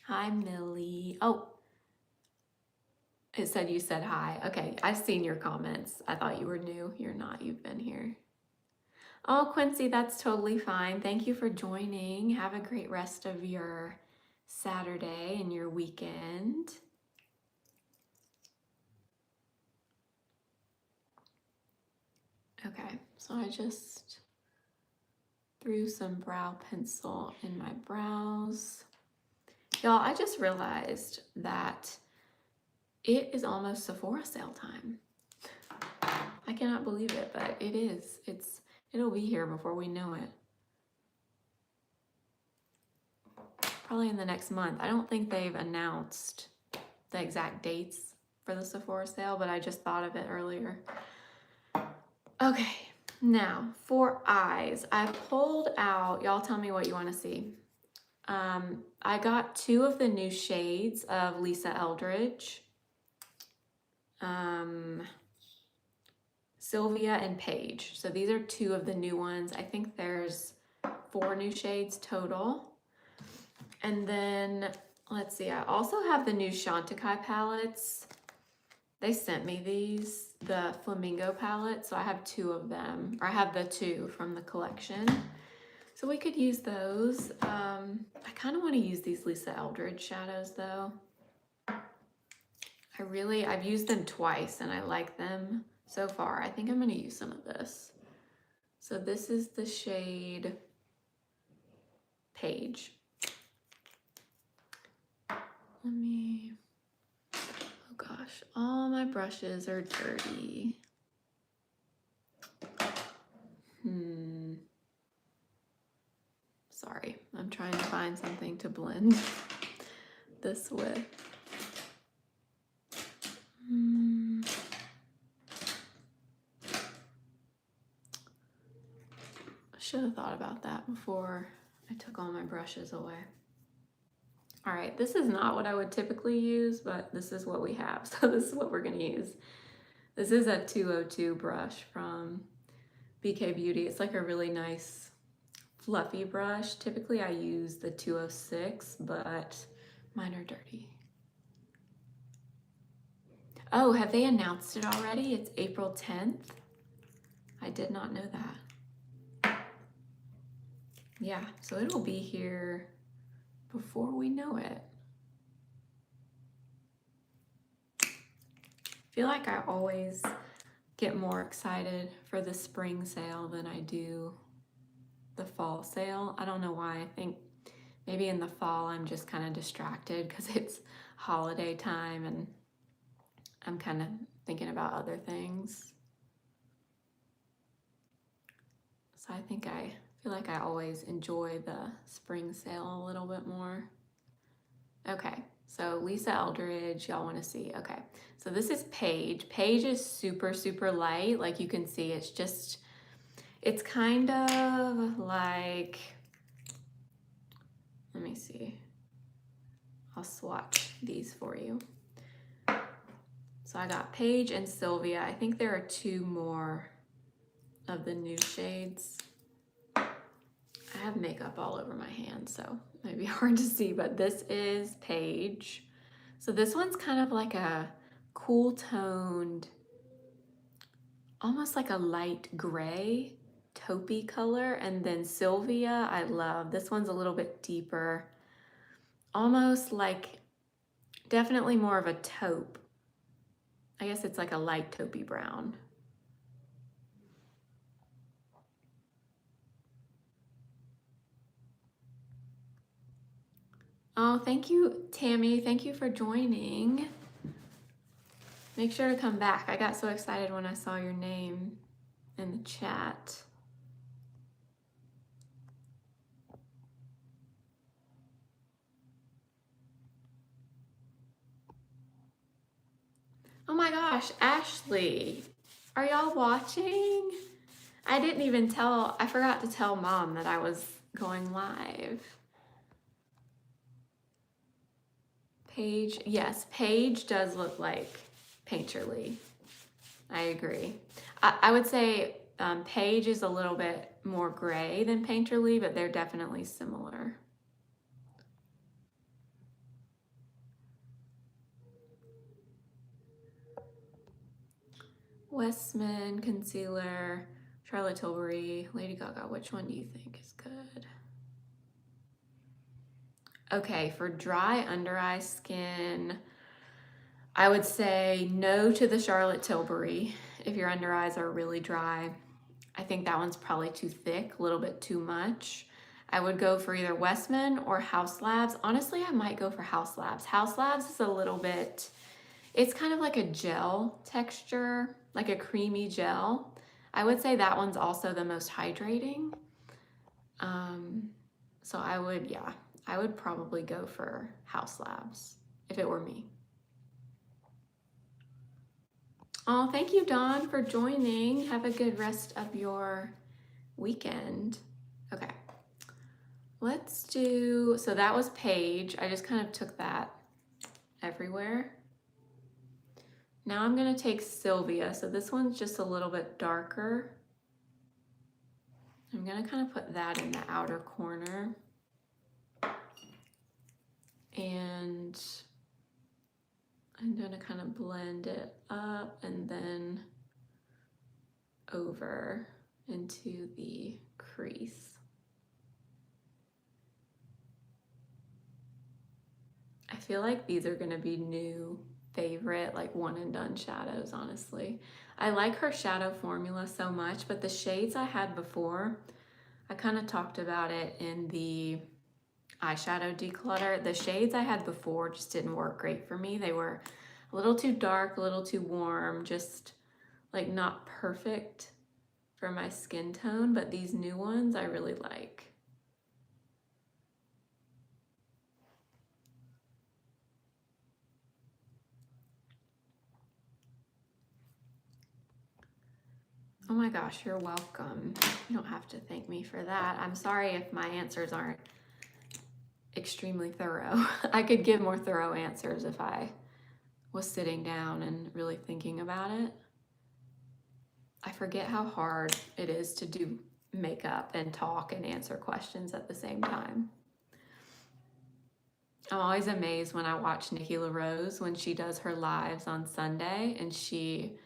Hi, Millie. Oh, it said you said hi. Okay, I've seen your comments. I thought you were new. You're not. You've been here. Oh, Quincy, that's totally fine. Thank you for joining. Have a great rest of your Saturday and your weekend. Okay, so I just threw some brow pencil in my brows. Y'all, I just realized that it is almost Sephora sale time. I cannot believe it, but it is. It'll be here before we know it. Probably in the next month. I don't think they've announced the exact dates for the Sephora sale, but I just thought of it earlier. Okay, now for eyes, I pulled out, y'all tell me what you want to see. I got 2 of the new shades of Lisa Eldridge. Silvia and Paige. So these are 2 of the new ones. I think there's 4 new shades total. And then, let's see, I also have the new Chantecaille palettes. They sent me these, the Flamingo palette, so I have 2 of them, or I have the 2 from the collection. So we could use those. I kind of want to use these Lisa Eldridge shadows though. I've used them twice and I like them so far. I think I'm going to use some of this. So this is the shade Paige. Oh gosh, all my brushes are dirty. Sorry, I'm trying to find something to blend this with. I should have thought about that before I took all my brushes away. All right, this is not what I would typically use, but this is what we have. So this is what we're gonna use. This is a 202 brush from BK Beauty. It's like a really nice fluffy brush. Typically I use the 206, but mine are dirty. Oh, have they announced it already? It's April 10th. I did not know that. Yeah, so it'll be here before we know it. I feel like I always get more excited for the spring sale than I do the fall sale. I don't know why. I think maybe in the fall I'm just kind of distracted because it's holiday time and I'm kind of thinking about other things. So I think I feel like I always enjoy the spring sale a little bit more. Okay, so Lisa Eldridge, y'all want to see. Okay, so this is Paige. Paige is super, super light. Like you can see, it's kind of like, let me see. I'll swatch these for you. So I got Paige and Silvia. I think there are 2 more of the new shades. I have makeup all over my hand, so it might be hard to see, but this is Paige. So this one's kind of like a cool toned, almost like a light gray taupey color. And then Silvia, I love. This one's a little bit deeper, almost like, definitely more of a taupe. I guess it's like a light taupey brown. Oh, thank you, Tammy. Thank you for joining. Make sure to come back. I got so excited when I saw your name in the chat. Oh my gosh, Ashley, are y'all watching? I didn't even I forgot to tell Mom that I was going live. Paige, yes, Paige does look like Painterly. I agree. I would say Paige is a little bit more gray than Painterly, but they're definitely similar. Westman concealer, Charlotte Tilbury, Lady Gaga. Which one do you think is good? Okay, for dry under eye skin, I would say no to the Charlotte Tilbury if your under eyes are really dry. I think that one's probably too thick, a little bit too much. I would go for either Westman or House Labs. Honestly, I might go for House Labs. House Labs is a little bit, it's kind of like a gel texture, like a creamy gel. I would say that one's also the most hydrating. So I would probably go for House Labs if it were me. Oh, thank you, Dawn, for joining. Have a good rest of your weekend. Okay, let's do, so that was Paige. I just kind of took that everywhere. Now I'm gonna take Silvia. So this one's just a little bit darker. I'm gonna kind of put that in the outer corner. And I'm gonna kind of blend it up and then over into the crease. I feel like these are gonna be new favorite, like one and done shadows, honestly. I like her shadow formula so much, but the shades I had before, I kind of talked about it in the eyeshadow declutter. The shades I had before just didn't work great for me. They were a little too dark, a little too warm, just like not perfect for my skin tone, but these new ones I really like. Oh my gosh, you're welcome. You don't have to thank me for that. I'm sorry if my answers aren't extremely thorough. I could give more thorough answers if I was sitting down and really thinking about it. I forget how hard it is to do makeup and talk and answer questions at the same time. I'm always amazed when I watch Nikki LaRose when she does her lives on Sunday and she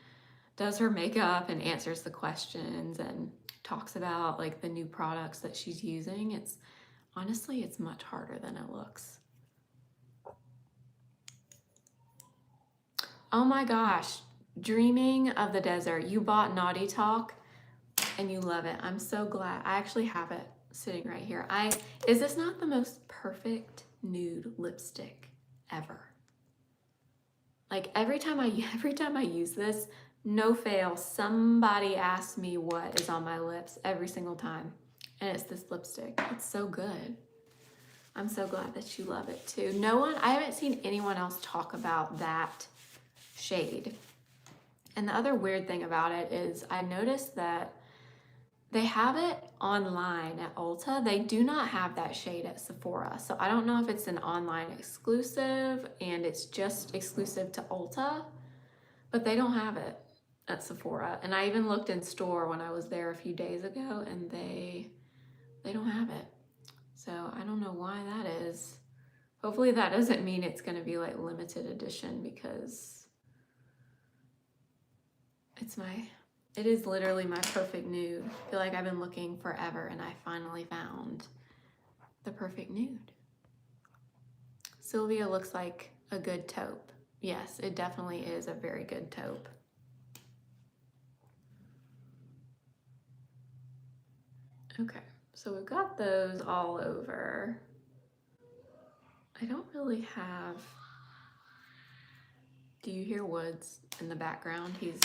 does her makeup and answers the questions and talks about like the new products that she's using. Honestly, it's much harder than it looks. Oh my gosh, Dreaming of the Desert. You bought Naughty Talk and you love it. I'm so glad. I actually have it sitting right here. Is this not the most perfect nude lipstick ever? Like every time I use this, no fail, somebody asks me what is on my lips every single time. And it's this lipstick. It's so good. I'm so glad that you love it too. I haven't seen anyone else talk about that shade. And the other weird thing about it is I noticed that they have it online at Ulta. They do not have that shade at Sephora. So I don't know if it's an online exclusive and it's just exclusive to Ulta, but they don't have it at Sephora. And I even looked in store when I was there a few days ago and they don't have it. So I don't know why that is. Hopefully that doesn't mean it's gonna be like limited edition because it is literally my perfect nude. I feel like I've been looking forever and I finally found the perfect nude. Silvia looks like a good taupe. Yes, it definitely is a very good taupe. Okay, so we've got those all over. I don't really have, do you hear Woods in the background? He's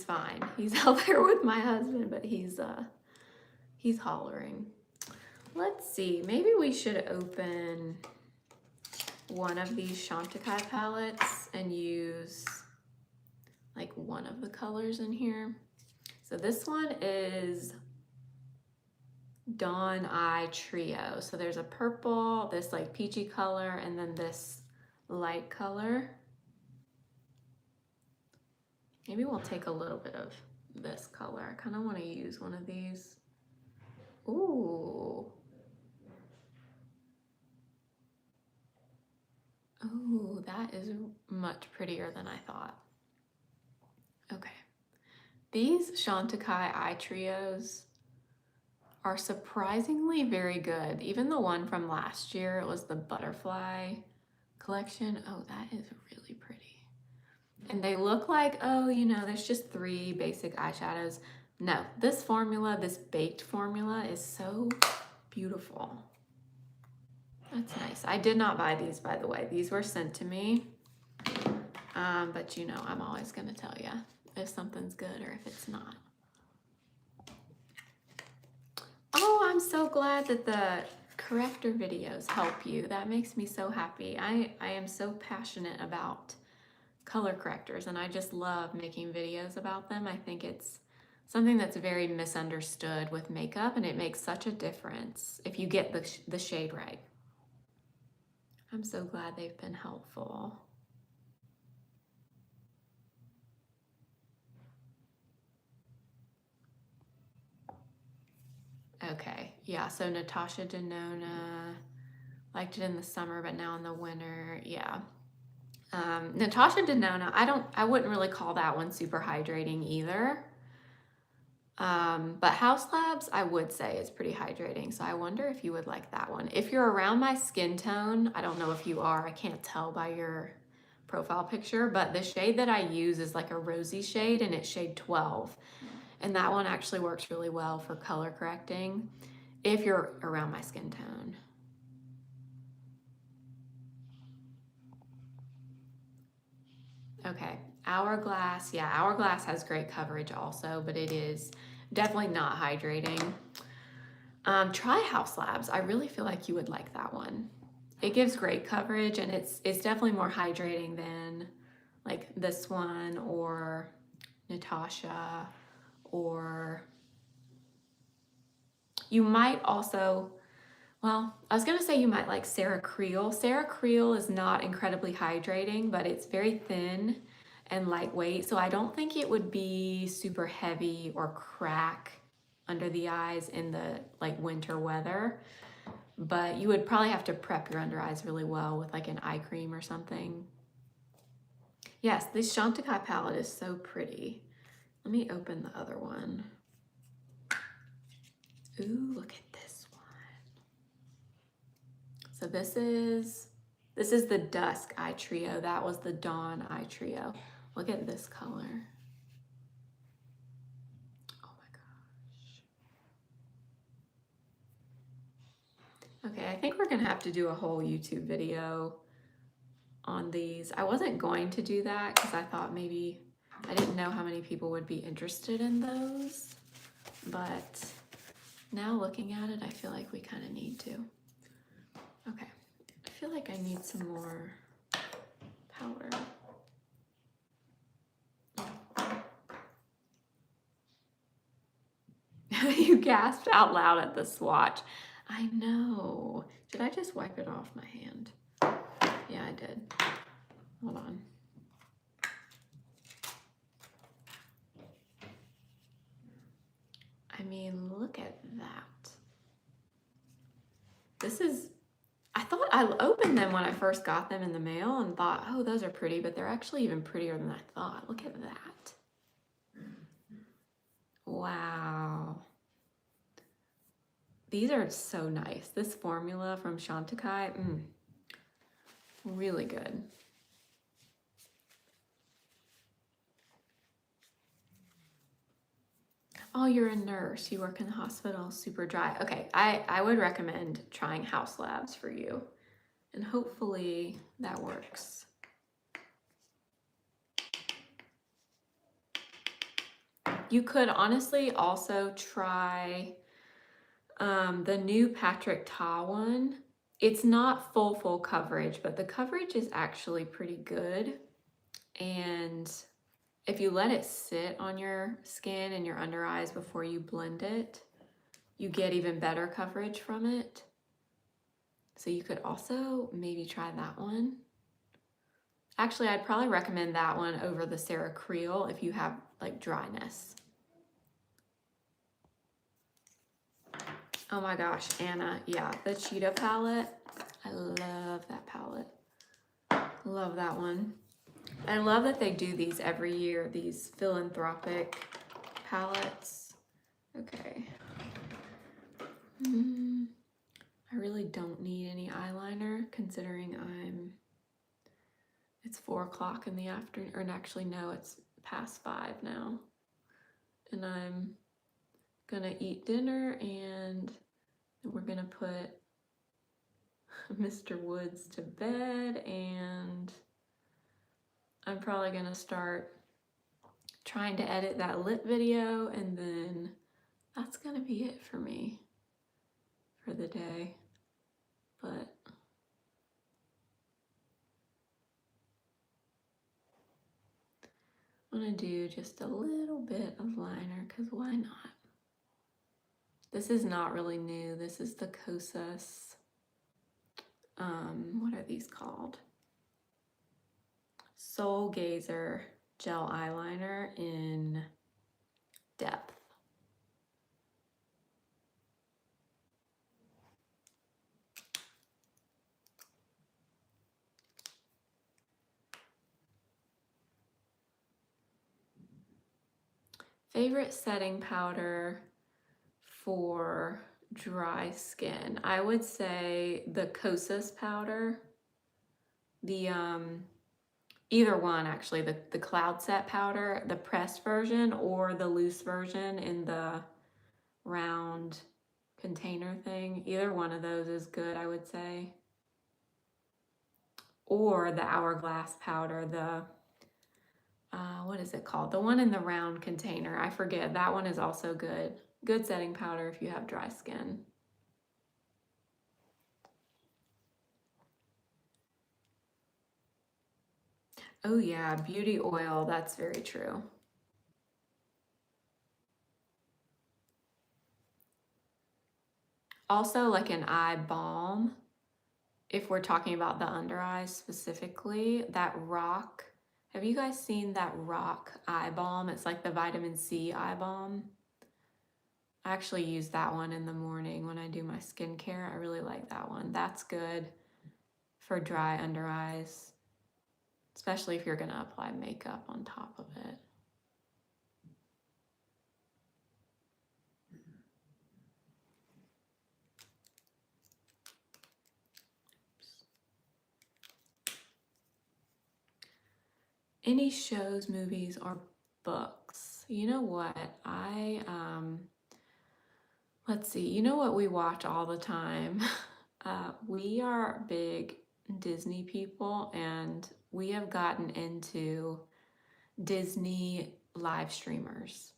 fine. He's out there with my husband, but he's hollering. Let's see, maybe we should open one of these Chantecaille palettes and use like one of the colors in here. So this one is Dawn Eye Trio. So there's a purple, this like peachy color, and then this light color. Maybe we'll take a little bit of this color. I kind of want to use one of these. Ooh. Ooh, that is much prettier than I thought. Okay. These Chantecaille eye trios are surprisingly very good. Even the one from last year, it was the butterfly collection. Oh, that is really pretty. And they look like, oh, you know, there's just 3 basic eyeshadows. No, this formula, this baked formula is so beautiful. That's nice. I did not buy these, by the way. These were sent to me. But you know, I'm always gonna tell you if something's good or if it's not. Oh, I'm so glad that the Corrector videos help you. That makes me so happy. I am so passionate about color correctors and I just love making videos about them. I think it's something that's very misunderstood with makeup and it makes such a difference if you get the shade right. I'm so glad they've been helpful. Okay, yeah, so Natasha Denona, liked it in the summer, but now in the winter, yeah. Natasha Denona, I wouldn't really call that one super hydrating either. But House Labs, I would say is pretty hydrating. So I wonder if you would like that one. If you're around my skin tone, I don't know if you are, I can't tell by your profile picture, but the shade that I use is like a rosy shade and it's shade 12. And that one actually works really well for color correcting if you're around my skin tone. Okay, Hourglass. Yeah, Hourglass has great coverage also, but it is definitely not hydrating. Try House Labs. I really feel like you would like that one. It gives great coverage and it's definitely more hydrating than like this one or Natasha, or you might also, well, I was gonna say you might like Sarah Creel. Sarah Creel is not incredibly hydrating, but it's very thin and lightweight. So I don't think it would be super heavy or crack under the eyes in the like winter weather. But you would probably have to prep your under eyes really well with like an eye cream or something. Yes, this Chantecaille palette is so pretty. Let me open the other one. Ooh, look at this one. So this is This is the Dusk Eye Trio. That was the Dawn Eye Trio. Look at this color. Oh my gosh. Okay, I think we're gonna have to do a whole YouTube video on these. I wasn't going to do that because I thought maybe, I didn't know how many people would be interested in those, but now looking at it, I feel like we kind of need to. Okay, I feel like I need some more powder. You gasped out loud at the swatch. I know. Did I just wipe it off my hand? Yeah, I did. Hold on. I mean, look at that. This is, I thought I opened them when I first got them in the mail and thought, oh, those are pretty, but they're actually even prettier than I thought. Look at that. Wow. These are so nice. This formula from Chantecaille, really good. Oh, you're a nurse. You work in the hospital, super dry. Okay, I would recommend trying House Labs for you. And hopefully that works. You could honestly also try the new Patrick Ta one. It's not full coverage, but the coverage is actually pretty good. And if you let it sit on your skin and your under eyes before you blend it, you get even better coverage from it. So you could also maybe try that one. Actually, I'd probably recommend that one over the Sarah Creel if you have like dryness. Oh my gosh, Anna, yeah, the Cheetah palette. I love that palette. Love that one. I love that they do these every year, these philanthropic palettes. Okay. I really don't need any eyeliner considering it's 4 o'clock in the afternoon, or actually no, it's past 5 now. And I'm gonna eat dinner and we're gonna put Mr. Woods to bed, and I'm probably gonna start trying to edit that lip video, and then that's gonna be it for me for the day. But I'm gonna do just a little bit of liner because why not? This is not really new. This is the Kosas, what are these called? Soulgazer gel eyeliner in depth. Favorite setting powder for dry skin? I would say the Kosas powder. The either one actually, the Cloud Set powder, the pressed version or the loose version in the round container thing. Either one of those is good, I would say. Or the Hourglass powder, the what is it called? The one in the round container. I forget. That one is also good. Good setting powder if you have dry skin. Oh yeah, beauty oil. That's very true. Also like an eye balm. If we're talking about the under eyes specifically, that Rock. Have you guys seen that Rock eye balm? It's like the vitamin C eye balm. I actually use that one in the morning when I do my skincare. I really like that one. That's good for dry under eyes, especially if you're gonna apply makeup on top of it. Any shows, movies, or books? You know what? Let's see. You know what we watch all the time? We are big Disney people, and we have gotten into Disney live streamers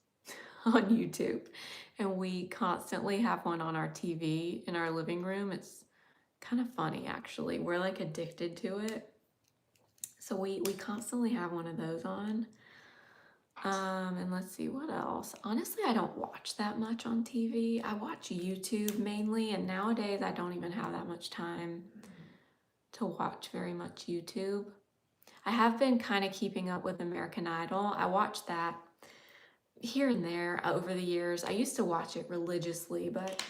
on YouTube. And we constantly have one on our TV in our living room. It's kind of funny, actually. We're like addicted to it. So we constantly have one of those on. And let's see what else. Honestly, I don't watch that much on TV. I watch YouTube mainly, and nowadays I don't even have that much time to watch very much YouTube. I have been kind of keeping up with American Idol. I watch that here and there over the years. I used to watch it religiously, but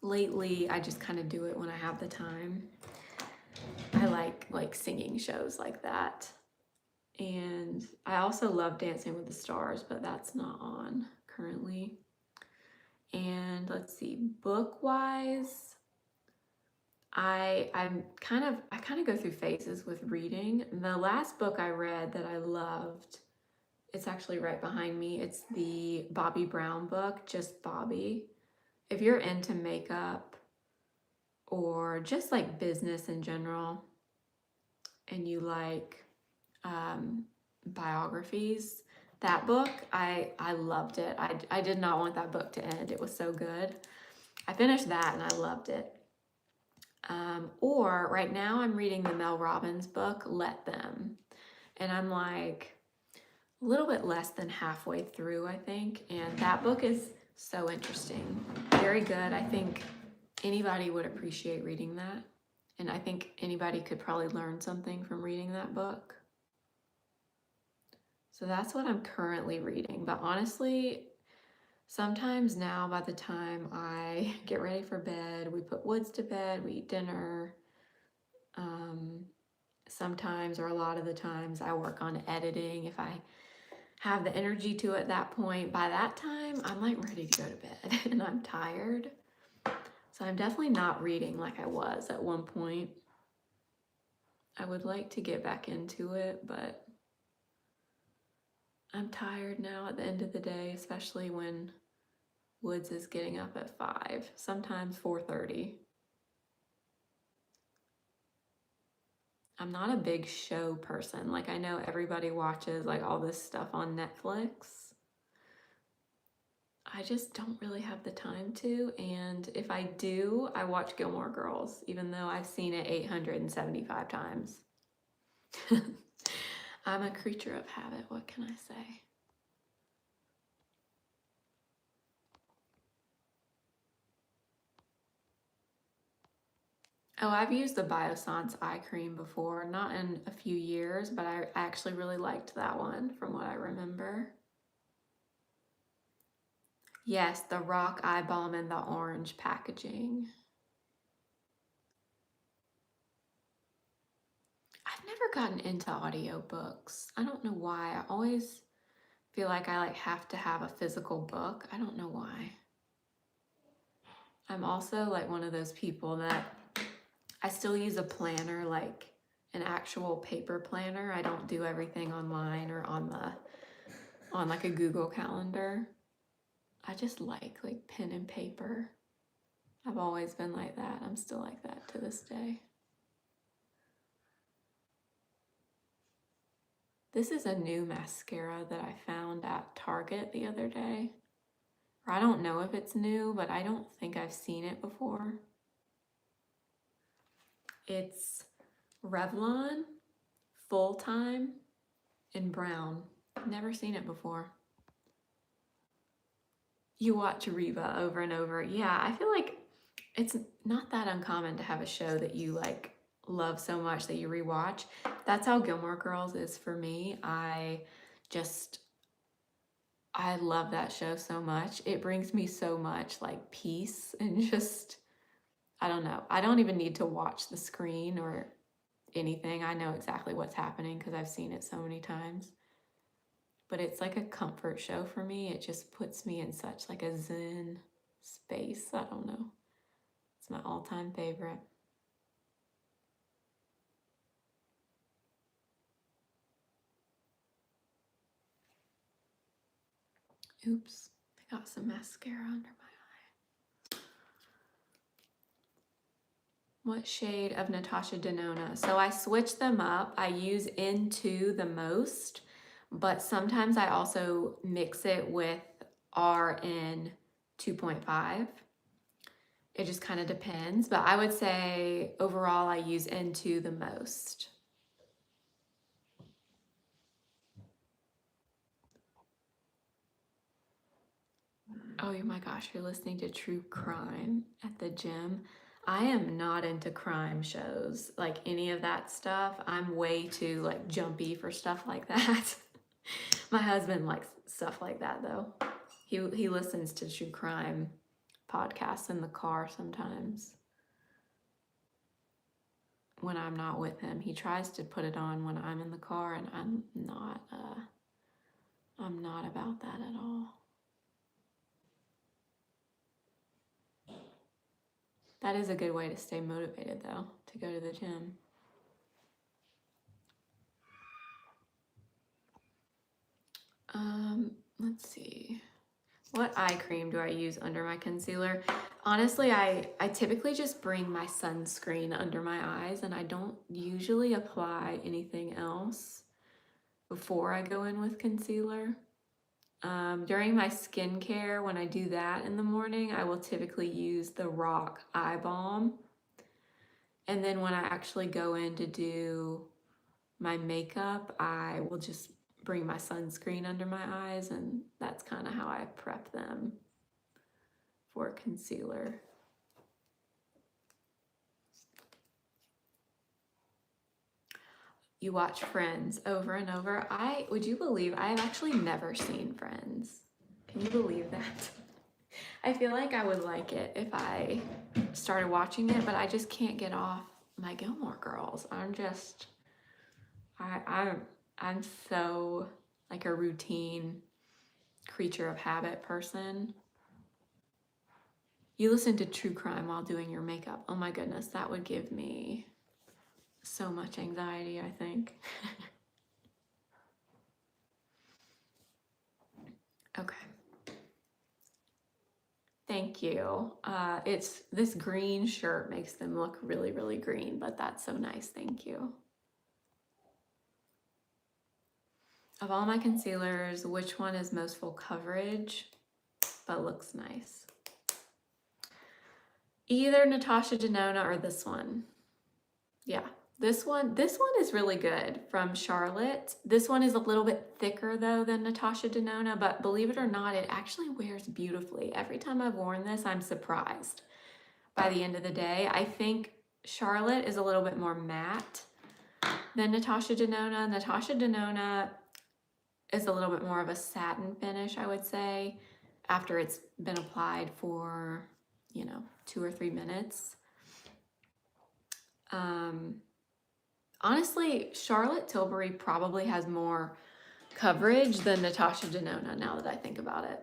lately I just kind of do it when I have the time. I like singing shows like that. And I also love Dancing with the Stars, but that's not on currently. And let's see, book-wise, I kind of go through phases with reading. The last book I read that I loved, it's actually right behind me. It's the Bobbi Brown book, Just Bobbi. If you're into makeup or just like business in general, and you like biographies, that book, I loved it. I did not want that book to end. It was so good. I finished that and I loved it. Or right now I'm reading the Mel Robbins book, Let Them. And I'm like a little bit less than halfway through, I think. And that book is so interesting. Very good. I think anybody would appreciate reading that. And I think anybody could probably learn something from reading that book. So that's what I'm currently reading. But honestly, sometimes now by the time I get ready for bed, we put Woods to bed, we eat dinner. Sometimes, or a lot of the times, I work on editing. If I have the energy to at that point, by that time, I'm like ready to go to bed and I'm tired. So I'm definitely not reading like I was at one point. I would like to get back into it, but I'm tired now at the end of the day, especially when Woods is getting up at 5, sometimes 4:30. I'm not a big show person. Like I know everybody watches like all this stuff on Netflix. I just don't really have the time to, and if I do, I watch Gilmore Girls, even though I've seen it 875 times. I'm a creature of habit, what can I say? Oh, I've used the Biossance eye cream before, not in a few years, but I actually really liked that one from what I remember. Yes, the Rock Eye Balm in the orange packaging. I've never gotten into audiobooks. I don't know why. I always feel like I have to have a physical book. I don't know why. I'm also like one of those people that I still use a planner, like an actual paper planner. I don't do everything online or on like a Google Calendar. I just like pen and paper. I've always been like that. I'm still like that to this day. This is a new mascara that I found at Target the other day. Or I don't know if it's new, but I don't think I've seen it before. It's Revlon, Full Time, in brown. Never seen it before. You watch Reva over and over. Yeah, I feel like it's not that uncommon to have a show that you love so much that you rewatch. That's how Gilmore Girls is for me. I love that show so much. It brings me so much peace and just, I don't know. I don't even need to watch the screen or anything. I know exactly what's happening because I've seen it so many times. But it's like a comfort show for me. It just puts me in such a zen space. I don't know. It's my all-time favorite. Oops, I got some mascara under my eye. What shade of Natasha Denona? So I switch them up. I use Into the most, but sometimes I also mix it with RN 2.5. It just kind of depends, but I would say overall I use Into the most. Oh my gosh, you're listening to true crime at the gym. I am not into crime shows, like any of that stuff. I'm way too like jumpy for stuff like that. My husband likes stuff like that though. He listens to true crime podcasts in the car sometimes. When I'm not with him, he tries to put it on when I'm in the car, and I'm not about that at all. That is a good way to stay motivated though, to go to the gym. Let's see. What eye cream do I use under my concealer? Honestly, I typically just bring my sunscreen under my eyes, and I don't usually apply anything else before I go in with concealer. During my skincare, when I do that in the morning, I will typically use the Rock Eye Balm. And then when I actually go in to do my makeup, I will just bring my sunscreen under my eyes, and that's kind of how I prep them for concealer. You watch Friends over and over. Would you believe I've actually never seen Friends? Can you believe that? I feel like I would like it if I started watching it, but I just can't get off my Gilmore Girls. I'm so like a routine creature of habit person. You listen to true crime while doing your makeup. Oh my goodness, that would give me so much anxiety, I think. Okay. Thank you. It's this green shirt makes them look really, really green, but that's so nice. Thank you. Of all my concealers, which one is most full coverage but looks nice? Either Natasha Denona or this one. Yeah, this one is really good from Charlotte. This one is a little bit thicker though than Natasha Denona, but believe it or not, it actually wears beautifully. Every time I've worn this, I'm surprised by the end of the day. I think Charlotte is a little bit more matte than Natasha Denona. Natasha Denona is a little bit more of a satin finish, I would say, after it's been applied for, 2 or 3 minutes. Honestly, Charlotte Tilbury probably has more coverage than Natasha Denona now that I think about it.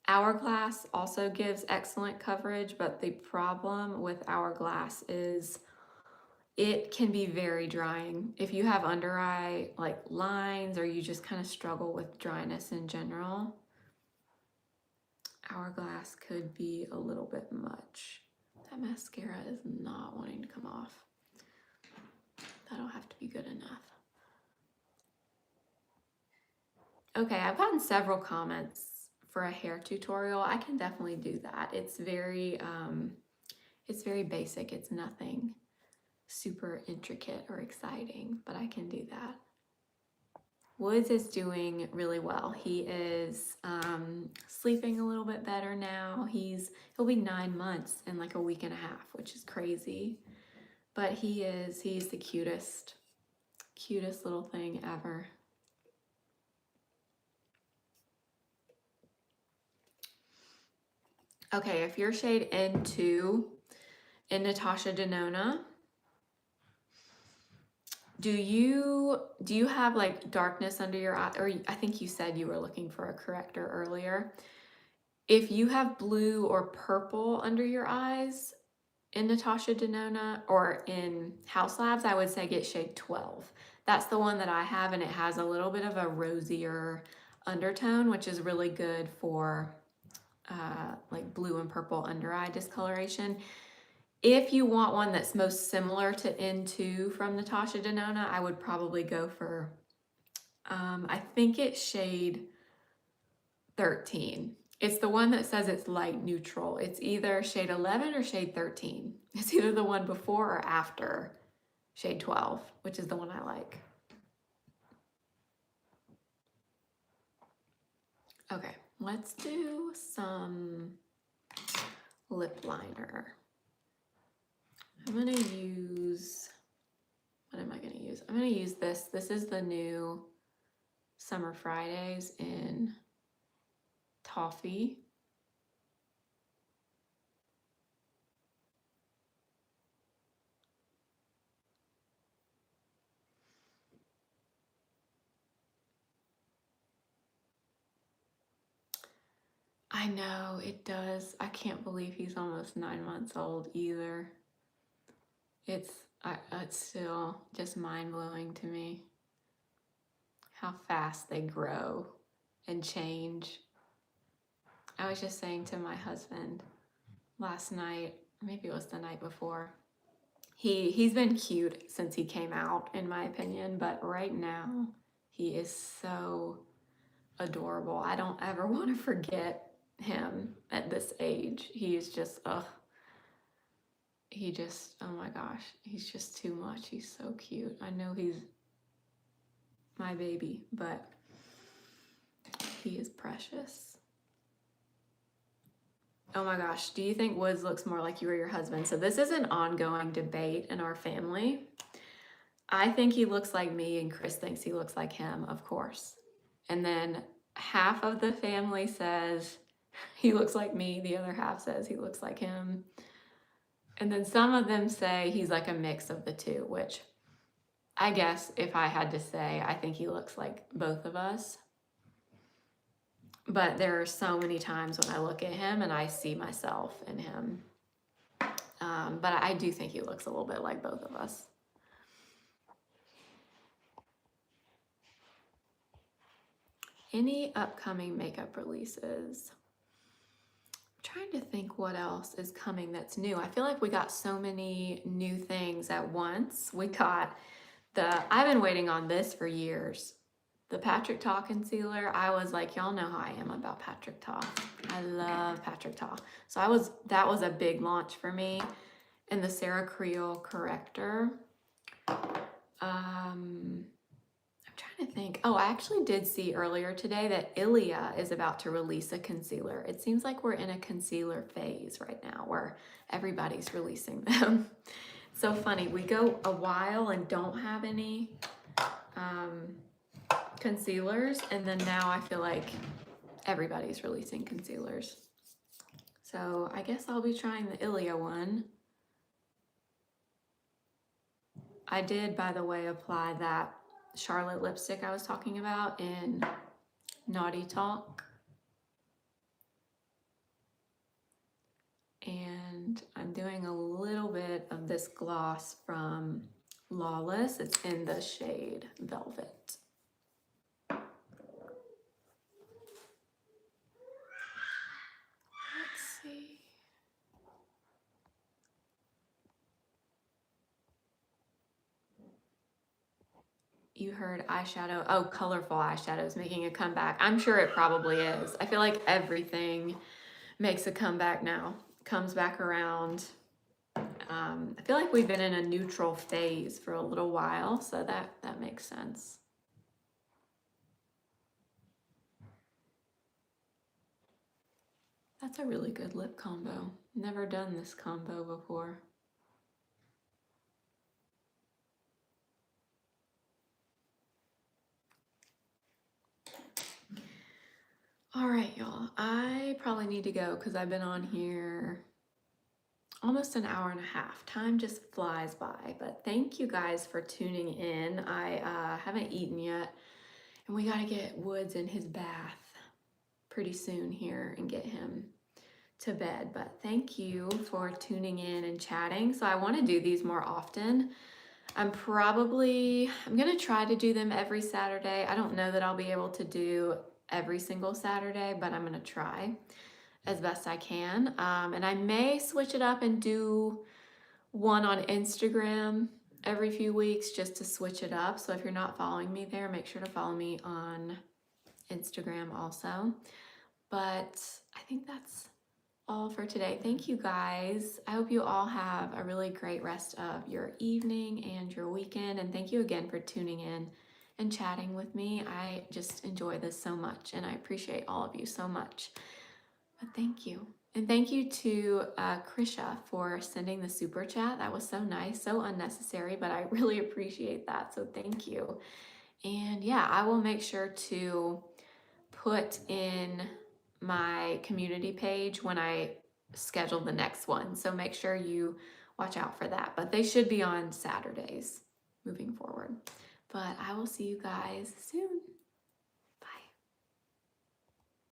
Hourglass also gives excellent coverage, but the problem with Hourglass is it can be very drying. If you have under eye like lines, or you just kind of struggle with dryness in general, Hourglass could be a little bit much. That mascara is not wanting to come off. That'll have to be good enough. Okay, I've gotten several comments for a hair tutorial. I can definitely do that. It's very basic. It's nothing super intricate or exciting, but I can do that. Woods is doing really well. He is sleeping a little bit better now. He'll be 9 months in like a week and a half, which is crazy. But he's the cutest little thing ever. Okay, if your shade N2 in Natasha Denona, do you have like darkness under your eye? Or I think you said you were looking for a corrector earlier. If you have blue or purple under your eyes in Natasha Denona or in House Labs, I would say get shade 12. That's the one that I have, and it has a little bit of a rosier undertone, which is really good for like blue and purple under eye discoloration. If you want one that's most similar to N2 from Natasha Denona, I would probably go for, I think it's shade 13. It's the one that says it's light neutral. It's either shade 11 or shade 13. It's either the one before or after shade 12, which is the one I like. Okay, let's do some lip liner. I'm gonna use, what am I gonna use? I'm gonna use this. This is the new Summer Fridays in Toffee. I know, it does. I can't believe he's almost 9 months old either. It's still just mind-blowing to me how fast they grow and change. I was just saying to my husband last night, maybe it was the night before, he's been cute since he came out, in my opinion, but right now he is so adorable. I don't ever want to forget him at this age. He is just, oh my gosh, he's just too much. He's so cute. I know he's my baby, but he is precious. Oh my gosh, do you think Woods looks more like you or your husband? So this is an ongoing debate in our family. I think he looks like me and Chris thinks he looks like him, of course. And then half of the family says he looks like me, the other half says he looks like him. And then some of them say he's like a mix of the two, which I guess if I had to say, I think he looks like both of us. But there are so many times when I look at him and I see myself in him. But I do think he looks a little bit like both of us. Any upcoming makeup releases? I'm trying to think what else is coming that's new. I feel like we got so many new things at once. We got I've been waiting on this for years. The Patrick Ta concealer. I was like, y'all know how I am about Patrick Ta. I love Patrick Ta. So that was a big launch for me. And the Sarah Creole Corrector. I'm trying to think. Oh, I actually did see earlier today that Ilia is about to release a concealer. It seems like we're in a concealer phase right now where everybody's releasing them. So funny. We go a while and don't have any concealers, and then now I feel like everybody's releasing concealers. So I guess I'll be trying the Ilia one. I did, by the way, apply that Charlotte lipstick I was talking about in Naughty Talk. And I'm doing a little bit of this gloss from Lawless. It's in the shade Velvet. Let's see. You heard eyeshadow. Oh, colorful eyeshadow is making a comeback. I'm sure it probably is. I feel like everything makes a comeback now. Comes back around. I feel like we've been in a neutral phase for a little while, so that makes sense. That's a really good lip combo. Never done this combo before. All right, y'all. I probably need to go because I've been on here almost an hour and a half. Time just flies by, but thank you guys for tuning in. I haven't eaten yet, and we got to get Woods in his bath pretty soon here and get him to bed. But thank you for tuning in and chatting. So I want to do these more often. I'm gonna try to do them every Saturday. I don't know that I'll be able to do every single Saturday, but I'm gonna try as best I can. And I may switch it up and do one on Instagram every few weeks just to switch it up. So if you're not following me there, make sure to follow me on Instagram also. But I think that's all for today. Thank you guys. I hope you all have a really great rest of your evening and your weekend. And thank you again for tuning in and chatting with me. I just enjoy this so much and I appreciate all of you so much. But thank you. And thank you to Krisha for sending the super chat. That was so nice, so unnecessary, but I really appreciate that. So thank you. And yeah, I will make sure to put in my community page when I schedule the next one. So make sure you watch out for that. But they should be on Saturdays moving forward. But I will see you guys soon.